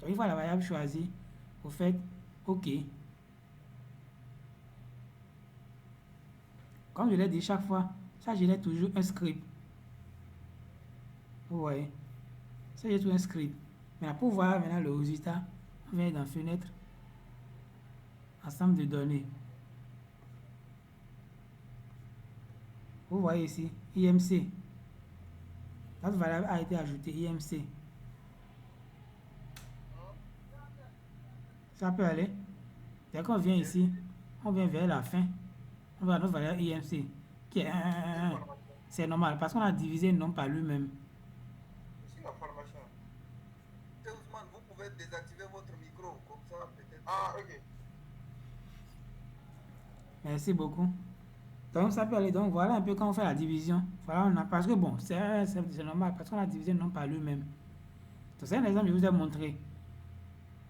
Donc, une fois la variable choisie, vous faites OK. Comme je l'ai dit chaque fois, ça génère toujours un script. Vous voyez? Ça génère toujours un script. Maintenant, pour voir maintenant le résultat, on vient dans Fenêtre, Ensemble de données. Vous voyez ici, IMC. Notre variable a été ajoutée, IMC. Ça peut aller. Dès qu'on vient ici, on vient vers la fin. On voit notre variable IMC, qui est 1, 1, 1. C'est normal, parce qu'on a divisé le nombre par lui-même. pouvez désactiver votre micro, comme ça peut-être. Ah, ok. Merci beaucoup. Donc, ça peut aller. Donc, voilà un peu quand on fait la division. Voilà, on a, parce que bon, c'est normal, parce qu'on a divisé non par lui-même. Donc, c'est un exemple que je vous ai montré.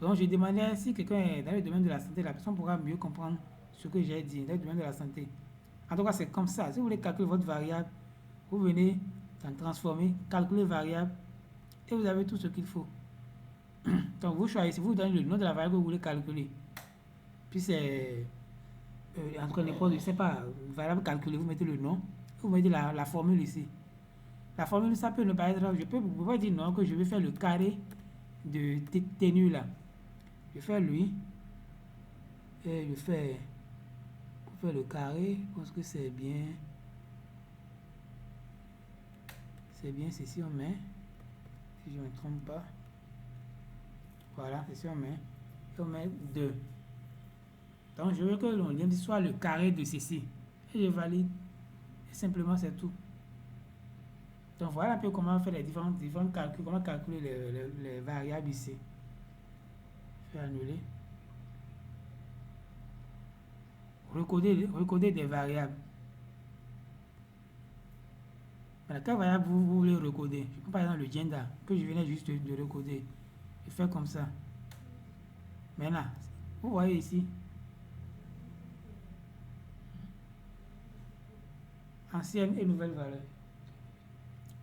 Donc, je demandais si quelqu'un est dans le domaine de la santé, la personne pourra mieux comprendre ce que j'ai dit dans le domaine de la santé. En tout cas, c'est comme ça. Si vous voulez calculer votre variable, vous venez dans transformer, calculer variable, et vous avez tout ce qu'il faut. Donc, vous choisissez, vous donnez le nom de la variable que vous voulez calculer. Puis, c'est entre n'importe, je ne sais pas, variable calculée, vous mettez le nom, vous mettez la formule ici. La formule, ça peut ne pas être, je peux pas dire non, que je vais faire le carré de ténu là. Je fais lui, et je fais, pour faire le carré, je pense que c'est bien ceci on met, si je ne me trompe pas. Voilà, ceci on met, et on met 2. Donc je veux que l'on soit le carré de ceci. Et je valide. Et simplement c'est tout. Donc voilà un peu comment faire les différents calculs, comment calculer les variables ici. Je vais annuler. Recoder des variables. Voilà, quelle variable vous voulez recoder? Je prends par exemple le gender, que je venais juste de recoder. Je fais comme ça. Maintenant, vous voyez ici. Ancienne et nouvelle valeur.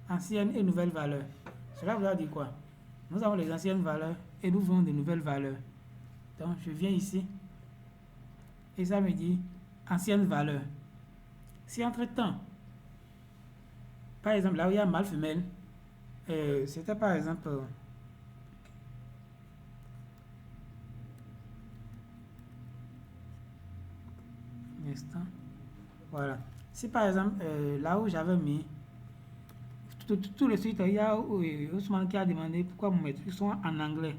Ancienne et nouvelle valeur. Cela veut dire quoi? Nous avons les anciennes valeurs et nous avons de nouvelles valeurs. Donc, je viens ici et ça me dit ancienne valeur. Si entre-temps, par exemple, là où il y a mâle femelle, c'était par exemple un instant. Voilà. Si par exemple, là où j'avais mis tout le suite, il y a Ousmane qui a demandé pourquoi mes trucs sont en anglais.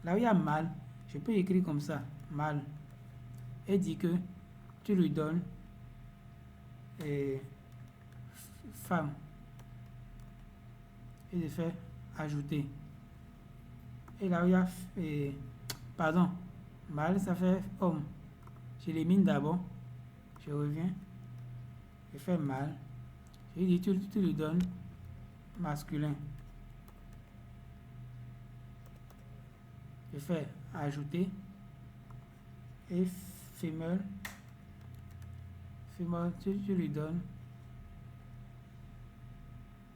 Là où il y a mâle, je peux écrire comme ça, mâle, et dit que tu lui donnes femme. Et je fais ajouter. Et là où il y a, pardon, mâle, ça fait homme. Je l'élimine d'abord. Je reviens. Je fais mâle. Je dis tu lui donnes masculin. Je fais ajouter. Et femelle. Femelle, tu lui donnes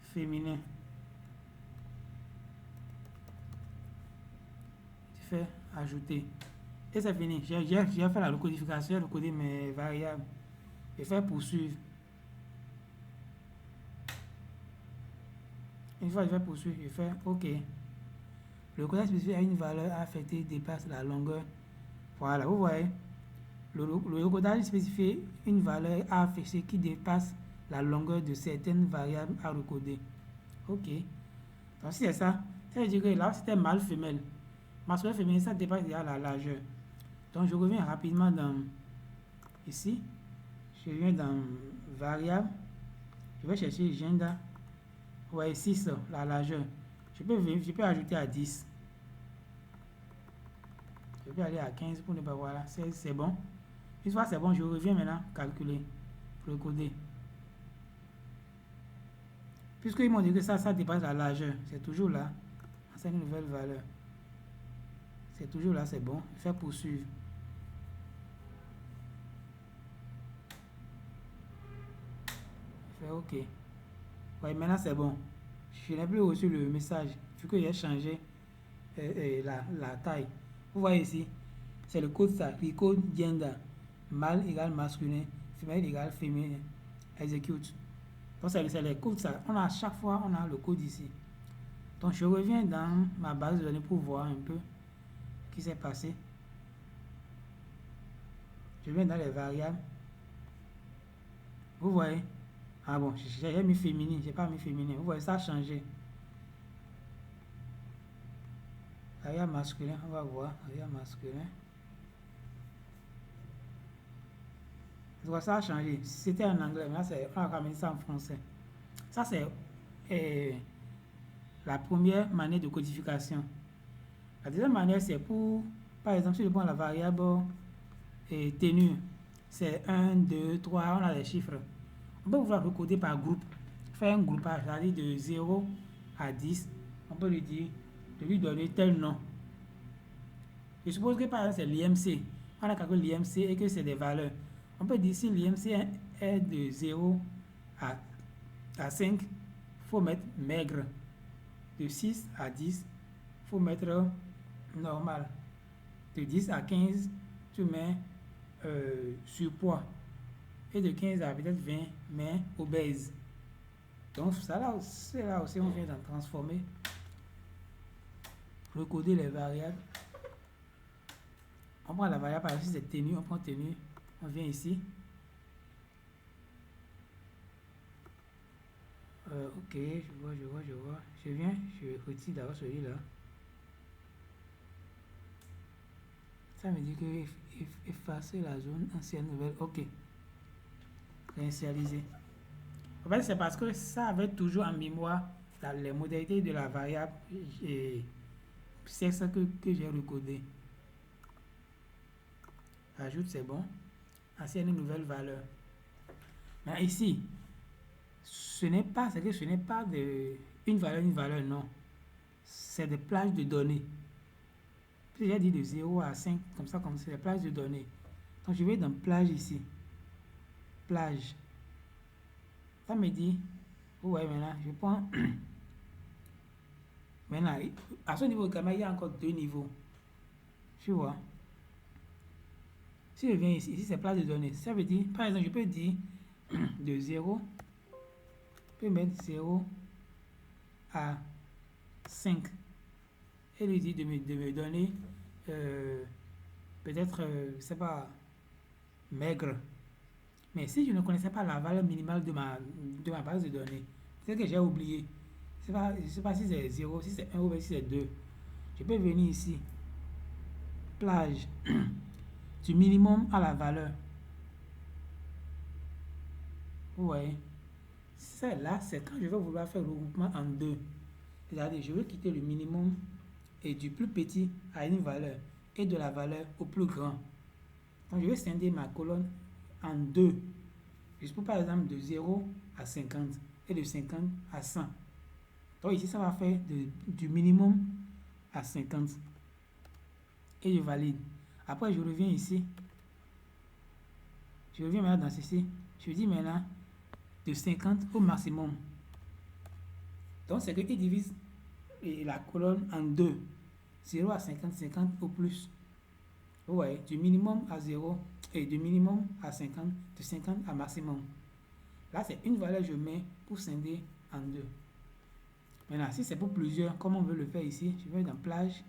féminin. Tu fais ajouter. Et c'est fini. J'ai fait la recodification, j'ai recodé mes variables. Je fais poursuivre. Une fois que je vais poursuivre, je fais OK. Le codage spécifique à une valeur affectée dépasse la longueur. Voilà, vous voyez. Le codage spécifique une valeur affectée qui dépasse la longueur de certaines variables à recoder. OK. Donc si c'est ça, ça veut dire que là c'était mâle femelle. Masculin féminin, ça dépasse déjà la largeur. Donc je reviens rapidement dans ici. Je viens dans variable. Je vais chercher gender. Vous voyez 6, la largeur. Je peux ajouter à 10. Je peux aller à 15 pour ne pas voir là. C'est bon. Une fois c'est bon, je reviens maintenant calculer, recoder. Puisqu'ils m'ont dit que ça dépasse la largeur, c'est toujours là. C'est une nouvelle valeur. C'est toujours là, c'est bon. Je fais poursuivre. Je fais OK. Ouais, maintenant c'est bon. Je n'ai plus reçu le message. Vu que j'ai changé la taille. Vous voyez ici, c'est le code ça. Le code gender. Mâle égale masculin. Femelle égale féminin. Execute. Donc c'est les codes ça. À chaque fois, on a le code ici. Donc je reviens dans ma base de données pour voir un peu ce qui s'est passé. Je viens dans les variables. Vous voyez. Ah bon, j'ai mis féminin, j'ai pas mis féminin. Vous voyez, ça a changé. Variable masculin, on va voir. Variable masculin. Vous voyez, ça a changé. C'était en anglais, mais là, on a ramené ça en français. Ça, c'est la première manière de codification. La deuxième manière, c'est pour, par exemple, si je prends la variable tenue, c'est 1, 2, 3, on a les chiffres. On peut pouvoir recoder par groupe, faire un groupage, c'est-à-dire de 0 à 10. On peut lui dire, de lui donner tel nom. Je suppose que par exemple, c'est l'IMC. On a calculé l'IMC et que c'est des valeurs. On peut dire si l'IMC est de 0 à 5, il faut mettre maigre. De 6 à 10, il faut mettre normal. De 10 à 15, tu mets surpoids. Et de 15 à peut-être 20, mais obèse. Donc, c'est là aussi on vient d'en transformer. Recoder les variables. On prend la variable, par exemple, si c'est tenue, on prend tenue. On vient ici. Ok, je vois. Je viens, je retire d'abord celui-là. Ça me dit que effacer la zone ancienne nouvelle. Ok. Réinitialiser. En fait, c'est parce que ça avait toujours en mémoire les modalités de la variable. C'est ça que j'ai recodé. Ajoute, c'est bon. Ancienne nouvelle valeur. Mais ici, ce n'est pas une valeur, non. C'est des plages de données. Puis j'ai dit de 0 à 5, comme ça, c'est des plages de données. Donc je vais dans plage ici. Plage. Ça me dit, vous voyez maintenant, je prends. Maintenant, à ce niveau, il y a encore deux niveaux. Tu vois. Si je viens ici, c'est plage de données. Ça veut dire, par exemple, je peux dire de 0, je peux mettre 0 à 5. Et lui dit de me donner peut-être, je ne sais pas, maigre. Mais si je ne connaissais pas la valeur minimale de ma base de données, c'est que j'ai oublié. Je ne sais pas si c'est 0, si c'est 1 ou si c'est 2. Je peux venir ici, plage, du minimum à la valeur. Vous voyez, là, c'est quand je vais vouloir faire le regroupement en deux. C'est-à-dire, je veux quitter le minimum et du plus petit à une valeur et de la valeur au plus grand. Donc, je vais scinder ma colonne en deux. Je peux par exemple de 0 à 50 et de 50 à 100. Donc ici, ça va faire du minimum à 50. Et je valide. Après, je reviens ici. Je reviens maintenant dans ceci. Je dis maintenant de 50 au maximum. Donc, c'est qu'il divise la colonne en deux. 0 à 50, 50 au plus. Vous voyez, du minimum à 0 et du minimum à 50, de 50 à maximum. Là, c'est une valeur que je mets pour scinder en deux. Maintenant, si c'est pour plusieurs, comme on veut le faire ici, je vais dans plage,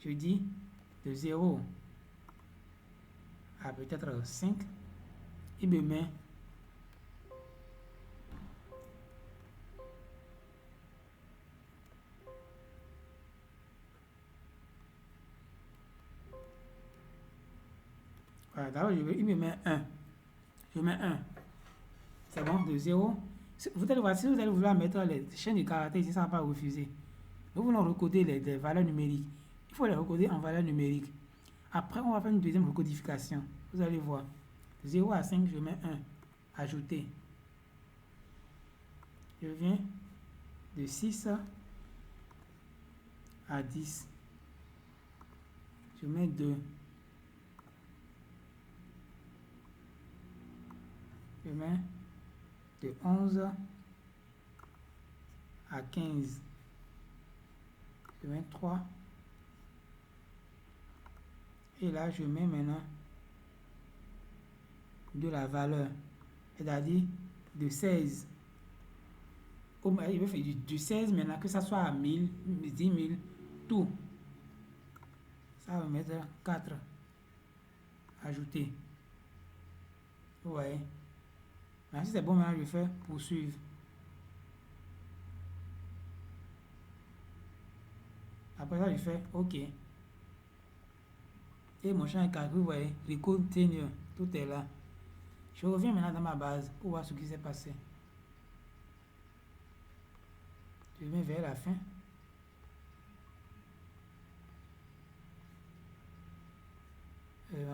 je dis de 0 à peut-être 5, il me met voilà, d'abord, il me met 1. Je mets 1. C'est bon, de 0. Vous allez voir, si vous allez vouloir mettre les chaînes de caractères ici, ça ne va pas refuser. Nous voulons recoder les valeurs numériques. Il faut les recoder en valeurs numériques. Après, on va faire une deuxième recodification. Vous allez voir. De 0 à 5, je mets 1. Ajouter. Je viens de 6 à 10. Je mets 2. Je mets de 11 à 15. Je mets 3. Et là, je mets maintenant de la valeur. C'est-à-dire de 16. Il va faire du 16 maintenant, que ça soit à 1000, 10 000, tout. Ça va mettre 4. Ajouter. Vous voyez. Mais si c'est bon, maintenant je fais poursuivre. Après ça, je fais OK. Et mon champ est calculé, vous voyez, continue, tout est là. Je reviens maintenant dans ma base pour voir ce qui s'est passé. Je viens vers la fin.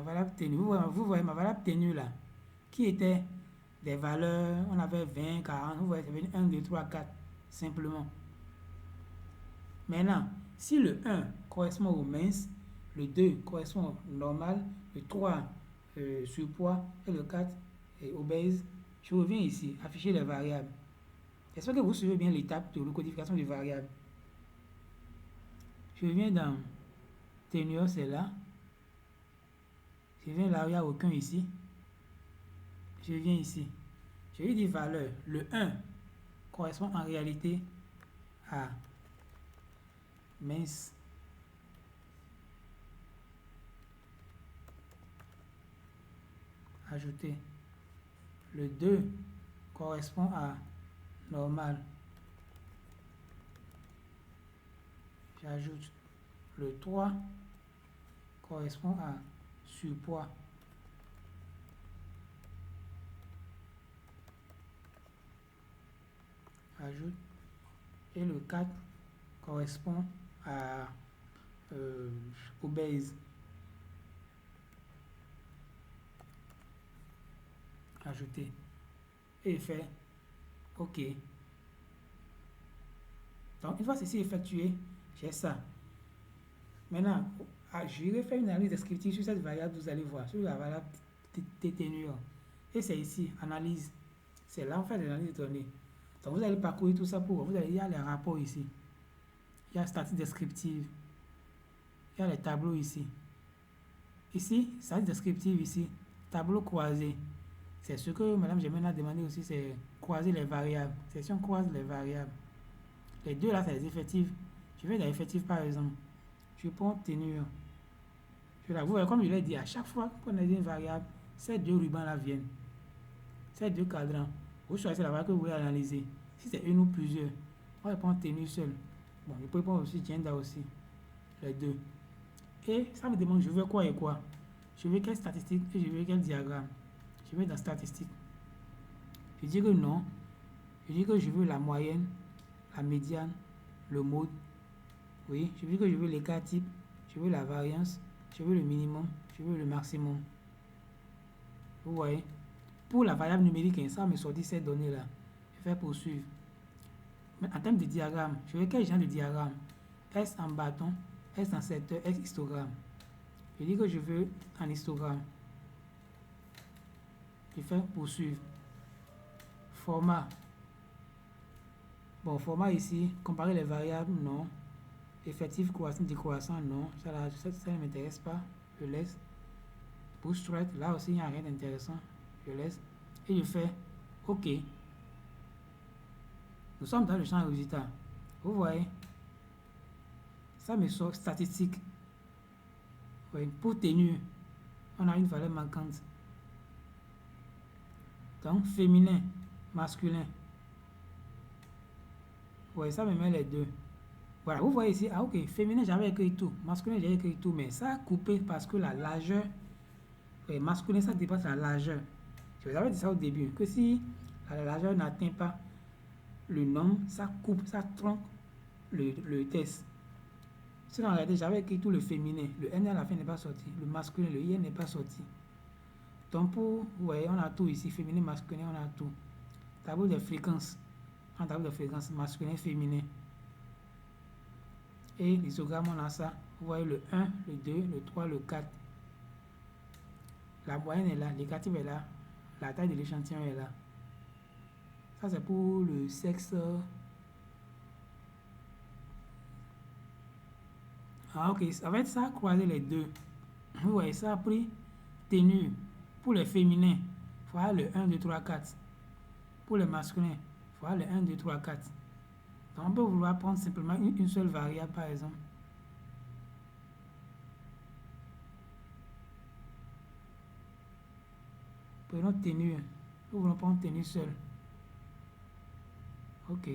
variable tenue. Vous voyez ma variable tenue là, qui était des valeurs, on avait 20, 40, vous voyez, c'est venu 1, 2, 3, 4, simplement. Maintenant, si le 1 correspond au mince, le 2 correspond au normal, le 3 surpoids et le 4 est obèse, je reviens ici, afficher les variables. J'espère que vous suivez bien l'étape de recodification des variables. Je viens dans tenure, c'est là. Je viens là où il n'y a aucun ici. Je viens ici. Je lui dis valeur. Le 1 correspond en réalité à mince. Ajouter. Le 2 correspond à normal. J'ajoute. Le 3 correspond à surpoids. Ajoute. Et le 4 correspond à obèse. Ajouter. Et fait OK. Donc, une fois ceci effectué, j'ai ça. Maintenant, je vais faire une analyse descriptive sur cette variable, vous allez voir, sur la variable tenue. Et c'est ici, analyse. C'est là, on fait l'analyse de données. Donc, vous allez parcourir tout ça pour vous. Il y a les rapports ici. Il y a statistique descriptive. Il y a les tableaux ici. Ici, statistique descriptive ici. Tableau croisé. C'est ce que Madame Germaine a demandé aussi, c'est croiser les variables. C'est si on croise les variables. Les deux là, c'est les effectifs. Je vais dans effectifs par exemple. Je prends tenue. Je la vois, comme je l'ai dit, à chaque fois qu'on a une variable, ces deux rubans là viennent. Ces deux cadrans. Vous choisissez la variable que vous voulez analyser. Si c'est une ou plusieurs, on va prendre tenue seule. Bon, je peux prendre aussi gender aussi. Les deux. Et ça me demande, je veux quoi et quoi. Je veux quelle statistique et je veux quel diagramme. Je vais dans statistiques. Je dis que non. Je dis que je veux la moyenne, la médiane, le mode. Oui, je dis que je veux l'écart type, je veux la variance, je veux le minimum, je veux le maximum. Vous voyez? Pour la variable numérique, ça me sortit ces données-là. Je vais poursuivre. Mais en termes de diagramme, je veux quel genre de diagramme? S en bâton, S en secteur, S histogramme. Je dis que je veux un histogramme. Je fais poursuivre. Format. Bon, format ici, comparer les variables, non. Effectif croissant, décroissant, non. Ça ne m'intéresse pas. Je laisse. Bootstrap, là aussi, il n'y a rien d'intéressant. Je laisse. Et je fais OK. Nous sommes dans le champ résultat. Vous voyez, ça me sort statistique. Oui, pour tenue, on a une valeur manquante. Donc, féminin, masculin. Oui, ça me met les deux. Voilà, vous voyez ici, ah ok, féminin, j'avais écrit tout. Masculin, j'ai écrit tout, mais ça a coupé parce que la largeur, oui, masculin, ça dépasse la largeur. Je vous avais dit ça au début, que si la largeur n'atteint pas le nombre, ça coupe, ça tronque le test. Sinon, regardez, j'avais écrit tout le féminin. Le N à la fin n'est pas sorti. Le masculin, le IN n'est pas sorti. Donc, pour, vous voyez, on a tout ici, féminin, masculin, on a tout. Tableau de fréquences. Un tableau de fréquences masculin, féminin. Et l'histogramme, on a ça. Vous voyez le 1, le 2, le 3, le 4. La moyenne est là, l'écart type est là. La taille de l'échantillon est là. Ça, c'est pour le sexe. Ah, ok. En fait, ça a croisé les deux. Vous voyez, ça a pris tenue. Pour les féminins, il faut avoir le 1, 2, 3, 4. Pour les masculins, il faut avoir le 1, 2, 3, 4. Donc, on peut vouloir prendre simplement une seule variable, par exemple. Prenons tenue. Nous voulons prendre tenue seule. Ok.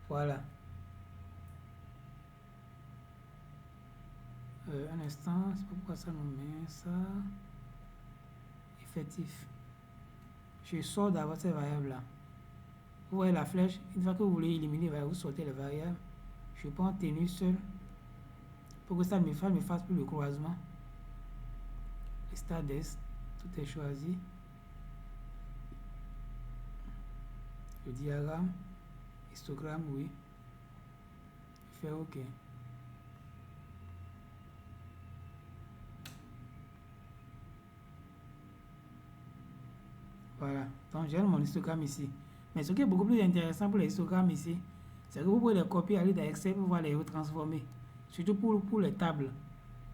Voilà. Un instant, c'est pas pourquoi ça nous met ça. Effectif. Je sors d'abord ces variables-là. Vous voyez la flèche, une fois que vous voulez éliminer, vous sortez les variables. Je prends tenue seule pour que ça me fasse plus le croisement. Stades, tout est choisi. Le diagramme, histogramme, oui. Faire OK. Voilà, donc j'ai mon histogramme ici. Mais ce qui est beaucoup plus intéressant pour les histogrammes ici, c'est que vous pouvez les copier, aller dans Excel pour pouvoir les retransformer. Surtout pour les tables.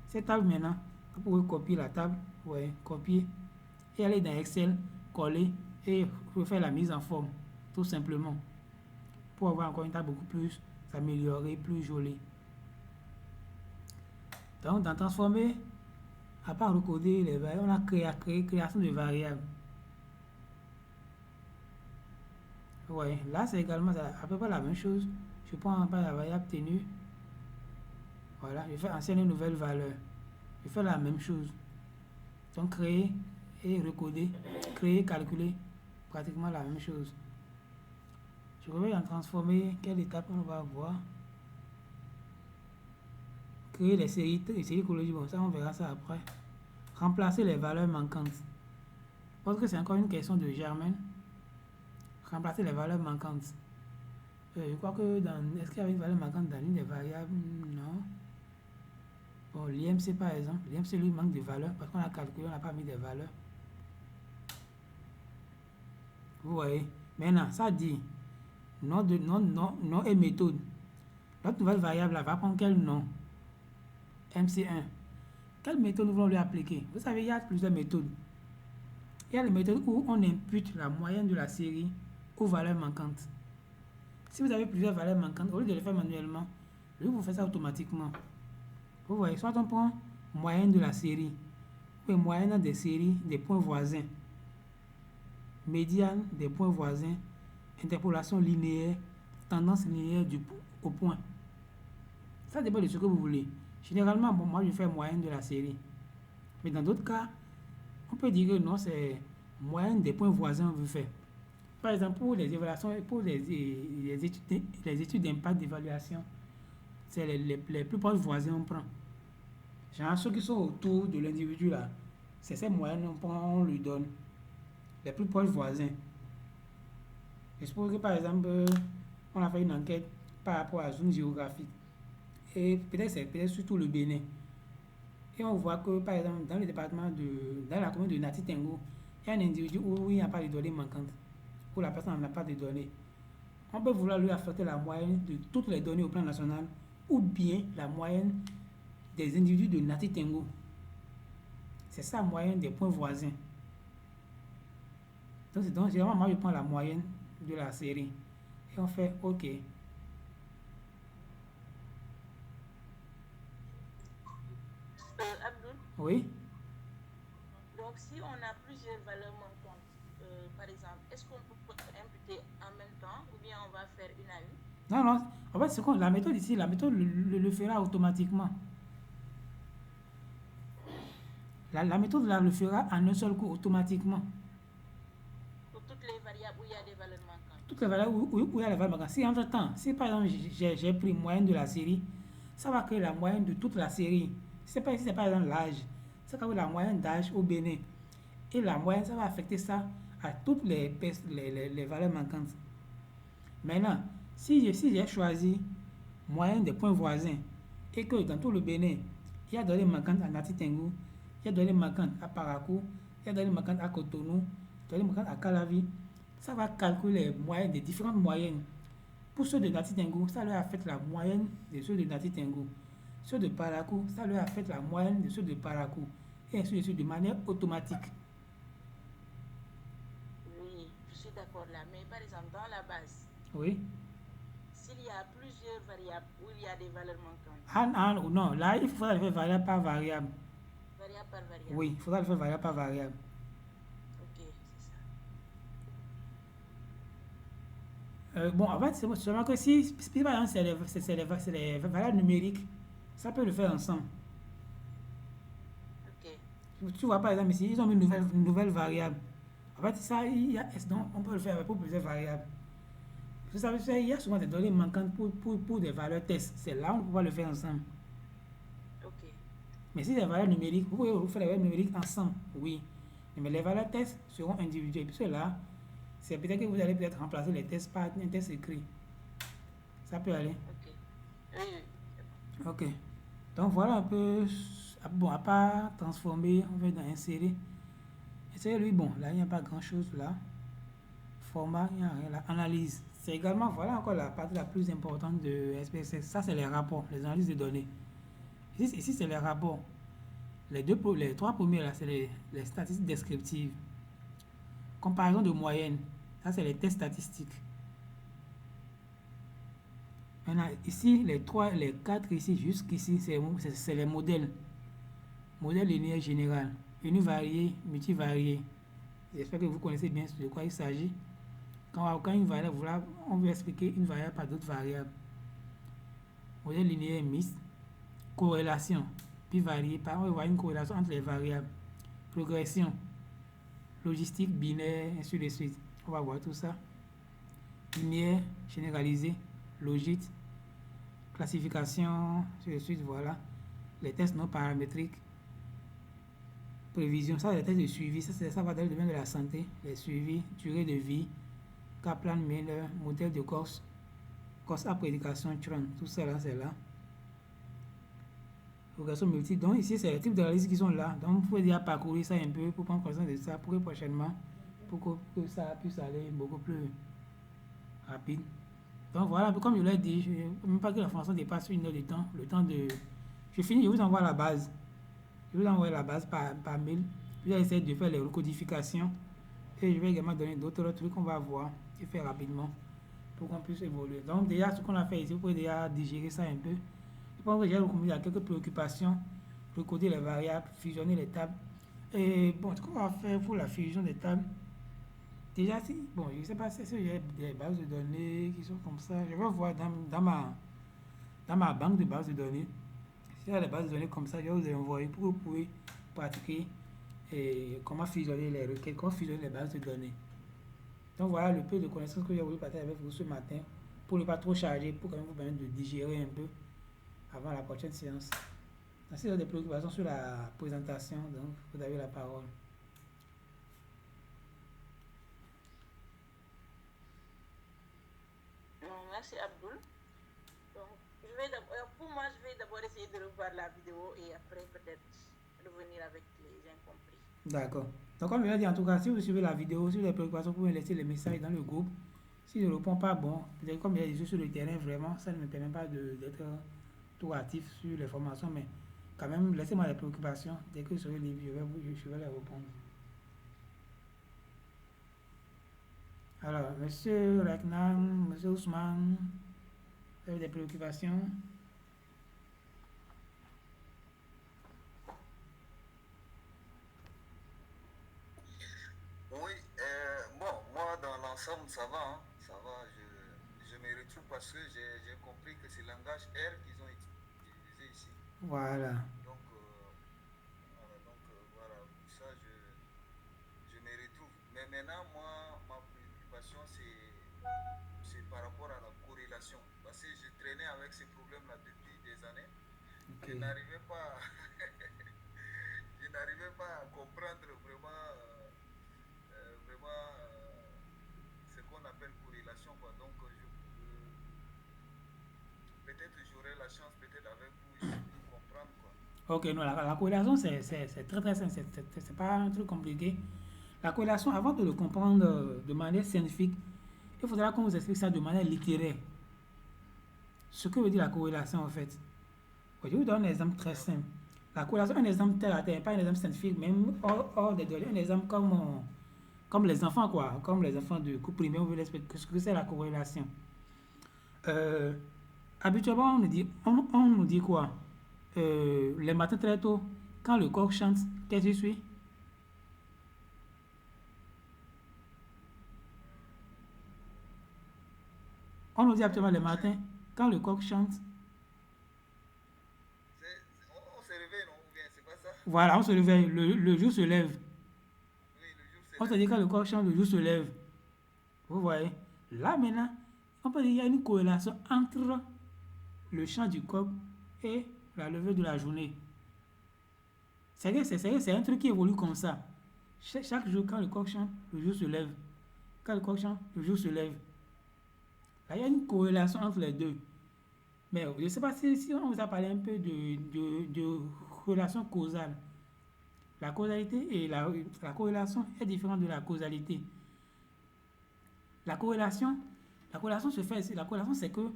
Ces tables maintenant, vous pouvez copier la table, ouais, copier, et aller dans Excel, coller, et refaire la mise en forme, tout simplement. Pour avoir encore une table beaucoup plus améliorée, plus jolie. Donc, dans transformer, à part recoder les variables, on a création de variables. Ouais, là c'est également à peu près la même chose. Je prends pas la variable tenue. Voilà, je fais ancienne une nouvelle valeur. Je fais la même chose. Donc créer et recoder, créer, calculer, pratiquement la même chose. Je reviens en transformer. Quelle étape on va voir? Créer les séries chronologiques. Bon, ça on verra ça après. Remplacer les valeurs manquantes. Parce que c'est encore une question de Germaine. Remplacer les valeurs manquantes. Je crois que est-ce qu'il y avait une valeur manquante dans l'une des variables? Non. Bon, l'IMC par exemple. L'IMC lui manque de valeurs parce qu'on a calculé, on n'a pas mis de valeurs. Vous voyez? Maintenant, ça dit nom et méthode. Notre nouvelle variable là va prendre quel nom? MC1. Quelle méthode nous voulons lui appliquer? Vous savez, il y a plusieurs méthodes. Il y a les méthodes où on impute la moyenne de la série aux valeurs manquantes. Si vous avez plusieurs valeurs manquantes, au lieu de le faire manuellement, lui vous faites ça automatiquement. Vous voyez, soit on prend moyenne de la série, ou moyenne des séries des points voisins, médiane des points voisins, interpolation linéaire, tendance linéaire au point. Ça dépend de ce que vous voulez. Généralement, bon, moi je fais moyenne de la série. Mais dans d'autres cas, on peut dire que non, c'est moyenne des points voisins vous fait. Par exemple, pour les évaluations, pour les études d'impact d'évaluation, c'est les plus proches voisins on prend. Genre ceux qui sont autour de l'individu là, c'est ces moyennes on lui donne. Les plus proches voisins. Je suppose que par exemple, on a fait une enquête par rapport à la zone géographique. Et peut-être surtout le Bénin. Et on voit que par exemple, dans la commune de Nati Tengo, il y a un individu où il n'y a pas de données manquantes. Où la personne n'a pas de données. On peut vouloir lui affecter la moyenne de toutes les données au plan national ou bien la moyenne des individus de Nati Tengo. C'est ça la moyenne des points voisins. Donc généralement, moi je prends la moyenne de la série et on fait OK. Abdul, Oui. donc si on a plusieurs valeurs manquantes, par exemple, est-ce qu'on peut imputer en même temps ou bien on va faire une à une? Non, non. En fait, c'est la méthode ici, la méthode le fera automatiquement. La méthode là le fera en un seul coup automatiquement. Pour toutes les variables où il y a des valeurs manquantes. Toutes les valeurs où il y a les valeurs manquantes. Si entre temps, si par exemple j'ai pris moyenne de la série, ça va créer la moyenne de toute la série. Si c'est par exemple l'âge, ça va créer la moyenne d'âge au Bénin. Et la moyenne, ça va affecter ça à toutes les valeurs manquantes. Maintenant, si j'ai choisi moyenne des points voisins et que dans tout le Bénin, il y a données manquantes à Nati Tengo, il y a données manquantes à Parakou, il y a données manquantes à Cotonou, données manquantes à Calavi, ça va calculer les moyennes des différentes moyennes. Pour ceux de Nati Tengo, ça leur affecte la moyenne de ceux de Nati Tengo. Ceux de Parakou, ça leur affecte la moyenne de ceux de Parakou. Et ainsi de suite, de manière automatique. Oui, je suis d'accord là. Mais par exemple, dans la base, Oui. s'il y a plusieurs variables où il y a des valeurs manquantes, Non, là, il faudra le faire variable par variable. variable par variable. Oui, il faudra le faire variable par variable. Ok, c'est ça. Bon, en fait, c'est seulement que si par exemple, c'est les variables numériques, ça peut le faire ensemble. Ok. Tu vois, par exemple, ici, ils ont mis une nouvelle variable. En fait, ça, donc, on peut le faire pour plusieurs variables. Vous savez, il y a souvent des données manquantes pour des valeurs tests. C'est là où on peut pas le faire ensemble. Ok. Mais si les valeurs numériques, vous pouvez faire les valeurs numériques ensemble, oui. Mais les valeurs tests seront individuelles. Puisque là, c'est peut-être que vous allez peut-être remplacer les tests par un test écrit. Ça peut aller. Ok. Oui, oui. C'est bon. Ok. Donc voilà un peu. Bon, à part transformer, on va dans insérer. Insérer, lui, bon, là, il n'y a pas grand-chose là. Format, il n'y a rien là. Analyse. C'est également, voilà encore la partie la plus importante de SPSS. Ça, c'est les rapports, les analyses de données. Ici c'est les rapports. Les trois premiers là, c'est les statistiques descriptives. Comparaison de moyenne. Ça, c'est les tests statistiques. Maintenant, ici, les quatre ici, jusqu'ici, c'est les modèles. Modèle linéaire général. Univarié, multivarié. J'espère que vous connaissez bien de quoi il s'agit. Quand une variable, voilà, on veut expliquer une variable par d'autres variables. Modèle linéaire mixte. Corrélation. Bivarié, on va voir une corrélation entre les variables. Progression. Logistique, binaire, ainsi de suite. On va voir tout ça. Linéaire, généralisé, logique, classification, ainsi de suite, voilà. Les tests non paramétriques. Prévision, ça, les tests de suivi, ça va dans le domaine de la santé. Les suivis, durée de vie, Kaplan-Meier, modèle de course à prédication, Tron, tout ça là, c'est là. Progression multiple. Donc ici, c'est les types d'analyses qui sont là. Donc vous pouvez déjà parcourir ça un peu pour prendre conscience de ça pour que prochainement, pour que ça puisse aller beaucoup plus rapide. Donc voilà, comme je l'ai dit, je ne veux même pas que la formation dépasse une heure de temps. Le temps de... Je finis, je vous envoie la base. Je vous envoie la base par mail. Je vais essayer de faire les recodifications. Et je vais également donner d'autres trucs qu'on va voir et faire rapidement pour qu'on puisse évoluer. Donc déjà, ce qu'on a fait ici, vous pouvez déjà digérer ça un peu. Je pense que déjà, il y a quelques préoccupations. Recoder les variables, fusionner les tables. Et bon, ce qu'on va faire pour la fusion des tables, déjà, si, bon, je ne sais pas si j'ai des bases de données qui sont comme ça. Je vais voir dans ma banque de bases de données. S'il y a des bases de données comme ça, je vais vous les envoyer pour que vous puissiez pratiquer comment fusionner les requêtes, comment fusionner les bases de données. Donc voilà le peu de connaissances que j'ai voulu partager avec vous ce matin pour ne pas trop charger, pour quand même vous permettre de digérer un peu avant la prochaine séance. Donc, si vous avez des préoccupations sur la présentation, donc vous avez la parole. Merci Abdul. Donc, pour moi, je vais d'abord essayer de revoir la vidéo et après peut-être revenir avec les incompris. D'accord. Donc comme je l'ai dit, en tout cas, si vous suivez la vidéo, si vous avez des préoccupations, vous pouvez laisser les messages dans le groupe. Si je ne réponds pas, bon, peut-être comme il y a des jeux sur le terrain, vraiment, ça ne me permet pas d'être tout actif sur les formations, mais quand même, laissez-moi les préoccupations. Dès que je serai libre, je vais les répondre. Alors, monsieur Reknan, monsieur Ousmane, vous avez des préoccupations? Oui, bon, moi dans l'ensemble ça va, hein, ça va, je me retrouve parce que j'ai compris que c'est le langage R qu'ils ont utilisé ici. Voilà. Donc, voilà, pour ça je me retrouve. Mais maintenant, moi, ma préoccupation c'est par rapport à la corrélation. Parce que je traînais avec ces problèmes-là depuis des années. Ok. Je n'arrivais pas, je n'arrivais pas à comprendre vraiment. Ce qu'on appelle corrélation, quoi. Donc peut-être j'aurai la chance peut-être avec vous de comprendre, quoi. Ok, non, la corrélation, c'est très très simple, c'est pas un truc compliqué. La corrélation, avant de le comprendre de manière scientifique, il faudra qu'on vous explique ça de manière littéraire. Ce que veut dire la corrélation en fait. Je vous donne un exemple très simple. La corrélation, un exemple tel à tel, pas un exemple scientifique, même hors des données, un exemple comme les enfants, quoi. Comme les enfants de cours primaire, on veut expliquer ce que c'est la corrélation. Habituellement, on nous dit quoi? Les matins très tôt, quand le coq chante, qu'est-ce que je suis? On nous dit habituellement les matins, quand le coq chante. On se réveille, non? Ou bien c'est pas ça? Voilà, on se réveille, le jour se lève. Oui, le jour se On se lève. dit quand le coq chante, le jour se lève. Vous voyez? Là maintenant, on peut dire qu'il y a une corrélation entre le chant du coq et la levée de la journée. C'est un truc qui évolue comme ça. Chaque jour, quand le coq chante, le jour se lève. Quand le coq chante, le jour se lève. Là, il y a une corrélation entre les deux. Mais je ne sais pas si on vous a parlé un peu de relation causale. La causalité et la corrélation est différente de la causalité. La corrélation, la corrélation c'est que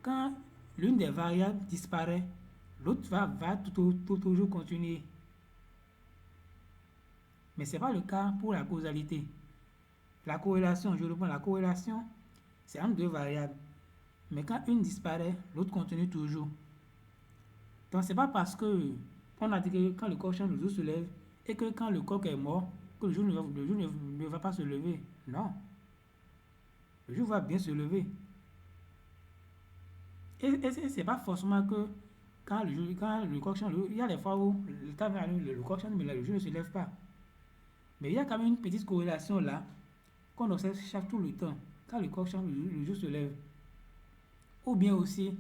quand l'une des variables disparaît, l'autre va toujours continuer. Mais ce n'est pas le cas pour la causalité. La corrélation, je reprends, la corrélation, c'est entre deux variables. Mais quand une disparaît, l'autre continue toujours. Donc, ce n'est pas parce que on a dit que quand le coq chante, le jour se lève, et que quand le coq est mort, que le jour ne va pas se lever. Non. Le jour va bien se lever. Et ce n'est pas forcément que quand le coq chante, il y a des fois où le coq chante, mais le jour ne se lève pas. Mais il y a quand même une petite corrélation là, qu'on observe tout le temps. Quand le coq chante, le jour se lève. Ou bien aussi,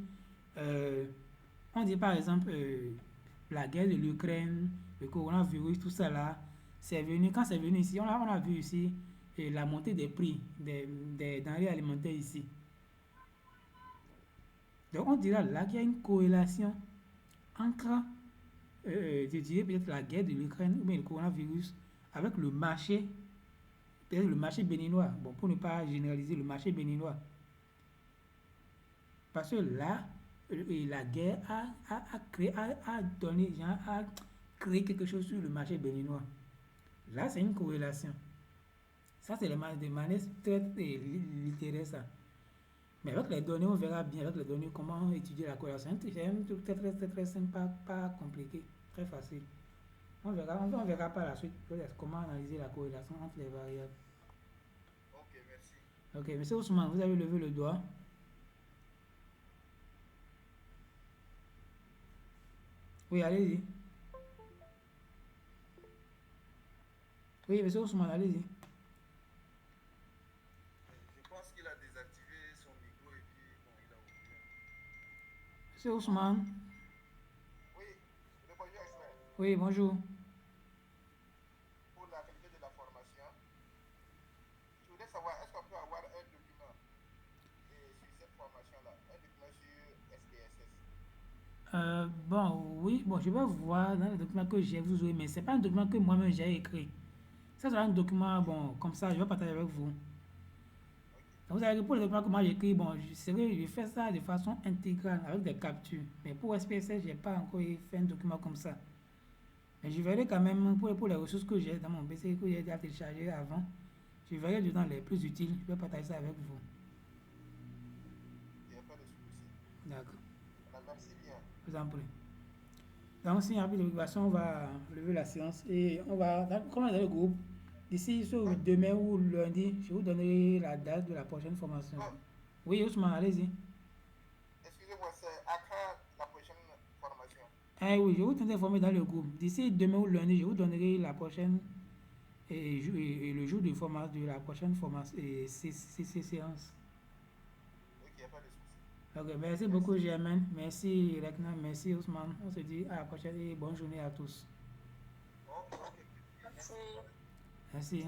on dit par exemple, la guerre de l'Ukraine, le coronavirus, tout ça là, c'est venu, quand c'est venu ici, on a vu ici la montée des prix des denrées alimentaires ici. Donc on dira là qu'il y a une corrélation entre, je dirais peut-être la guerre de l'Ukraine ou bien le coronavirus avec le marché, peut-être le marché béninois. Bon, pour ne pas généraliser, le marché béninois. Parce que là, la guerre a créé quelque chose sur le marché béninois. Là, c'est une corrélation. Ça, c'est des manières très littéraires, ça. Mais avec les données, on verra bien avec les données comment étudier la corrélation. C'est un truc très simple, pas compliqué, très facile. On verra par la suite comment analyser la corrélation entre les variables. Ok, merci. Ok, monsieur Ousmane, vous avez levé le doigt. Oui, allez-y. Oui, monsieur Ousmane, allez-y. Je pense qu'il a désactivé son micro et puis bon, il a ouvert. Monsieur Ousmane. Oui, le bonjour expert. Oui, bonjour. Pour la qualité de la formation, je voudrais savoir, est-ce qu'on peut avoir un document sur cette formation-là, un document sur SPSS? Bon, oui, bon, je vais voir dans le document que j'ai vous joué, mais c'est pas un document que moi-même j'ai écrit. Ça sera un document, bon, comme ça, je vais partager avec vous. Donc, vous savez que pour le document que moi j'ai écrit, bon, je fais ça de façon intégrale avec des captures. Mais pour SPSS, je n'ai pas encore fait un document comme ça. Mais je verrai quand même pour les ressources que j'ai dans mon PC, que j'ai déjà téléchargé avant. Je verrai dedans les plus utiles. Je vais partager ça avec vous. Il n'y a pas de souci. D'accord. Merci bien. Je vous en prie. Donc, s'il n'y a plus d'obligation, on va lever la séance et on va, comme dans le groupe, d'ici demain ou lundi, je vous donnerai la date de la prochaine formation. Oh, Oui, Ousmane, allez-y. excusez-moi, c'est à quand la prochaine formation? Ah oui, je vous tiendrai informé dans le groupe. D'ici demain ou lundi, je vous donnerai la prochaine et le jour de la prochaine formation et ces séances. Ok, il n'y a pas de souci. Ok, merci beaucoup, Germaine. Merci, Rekna. Merci, Ousmane. On se dit à la prochaine et bonne journée à tous. Ok, ok. Merci. Merci.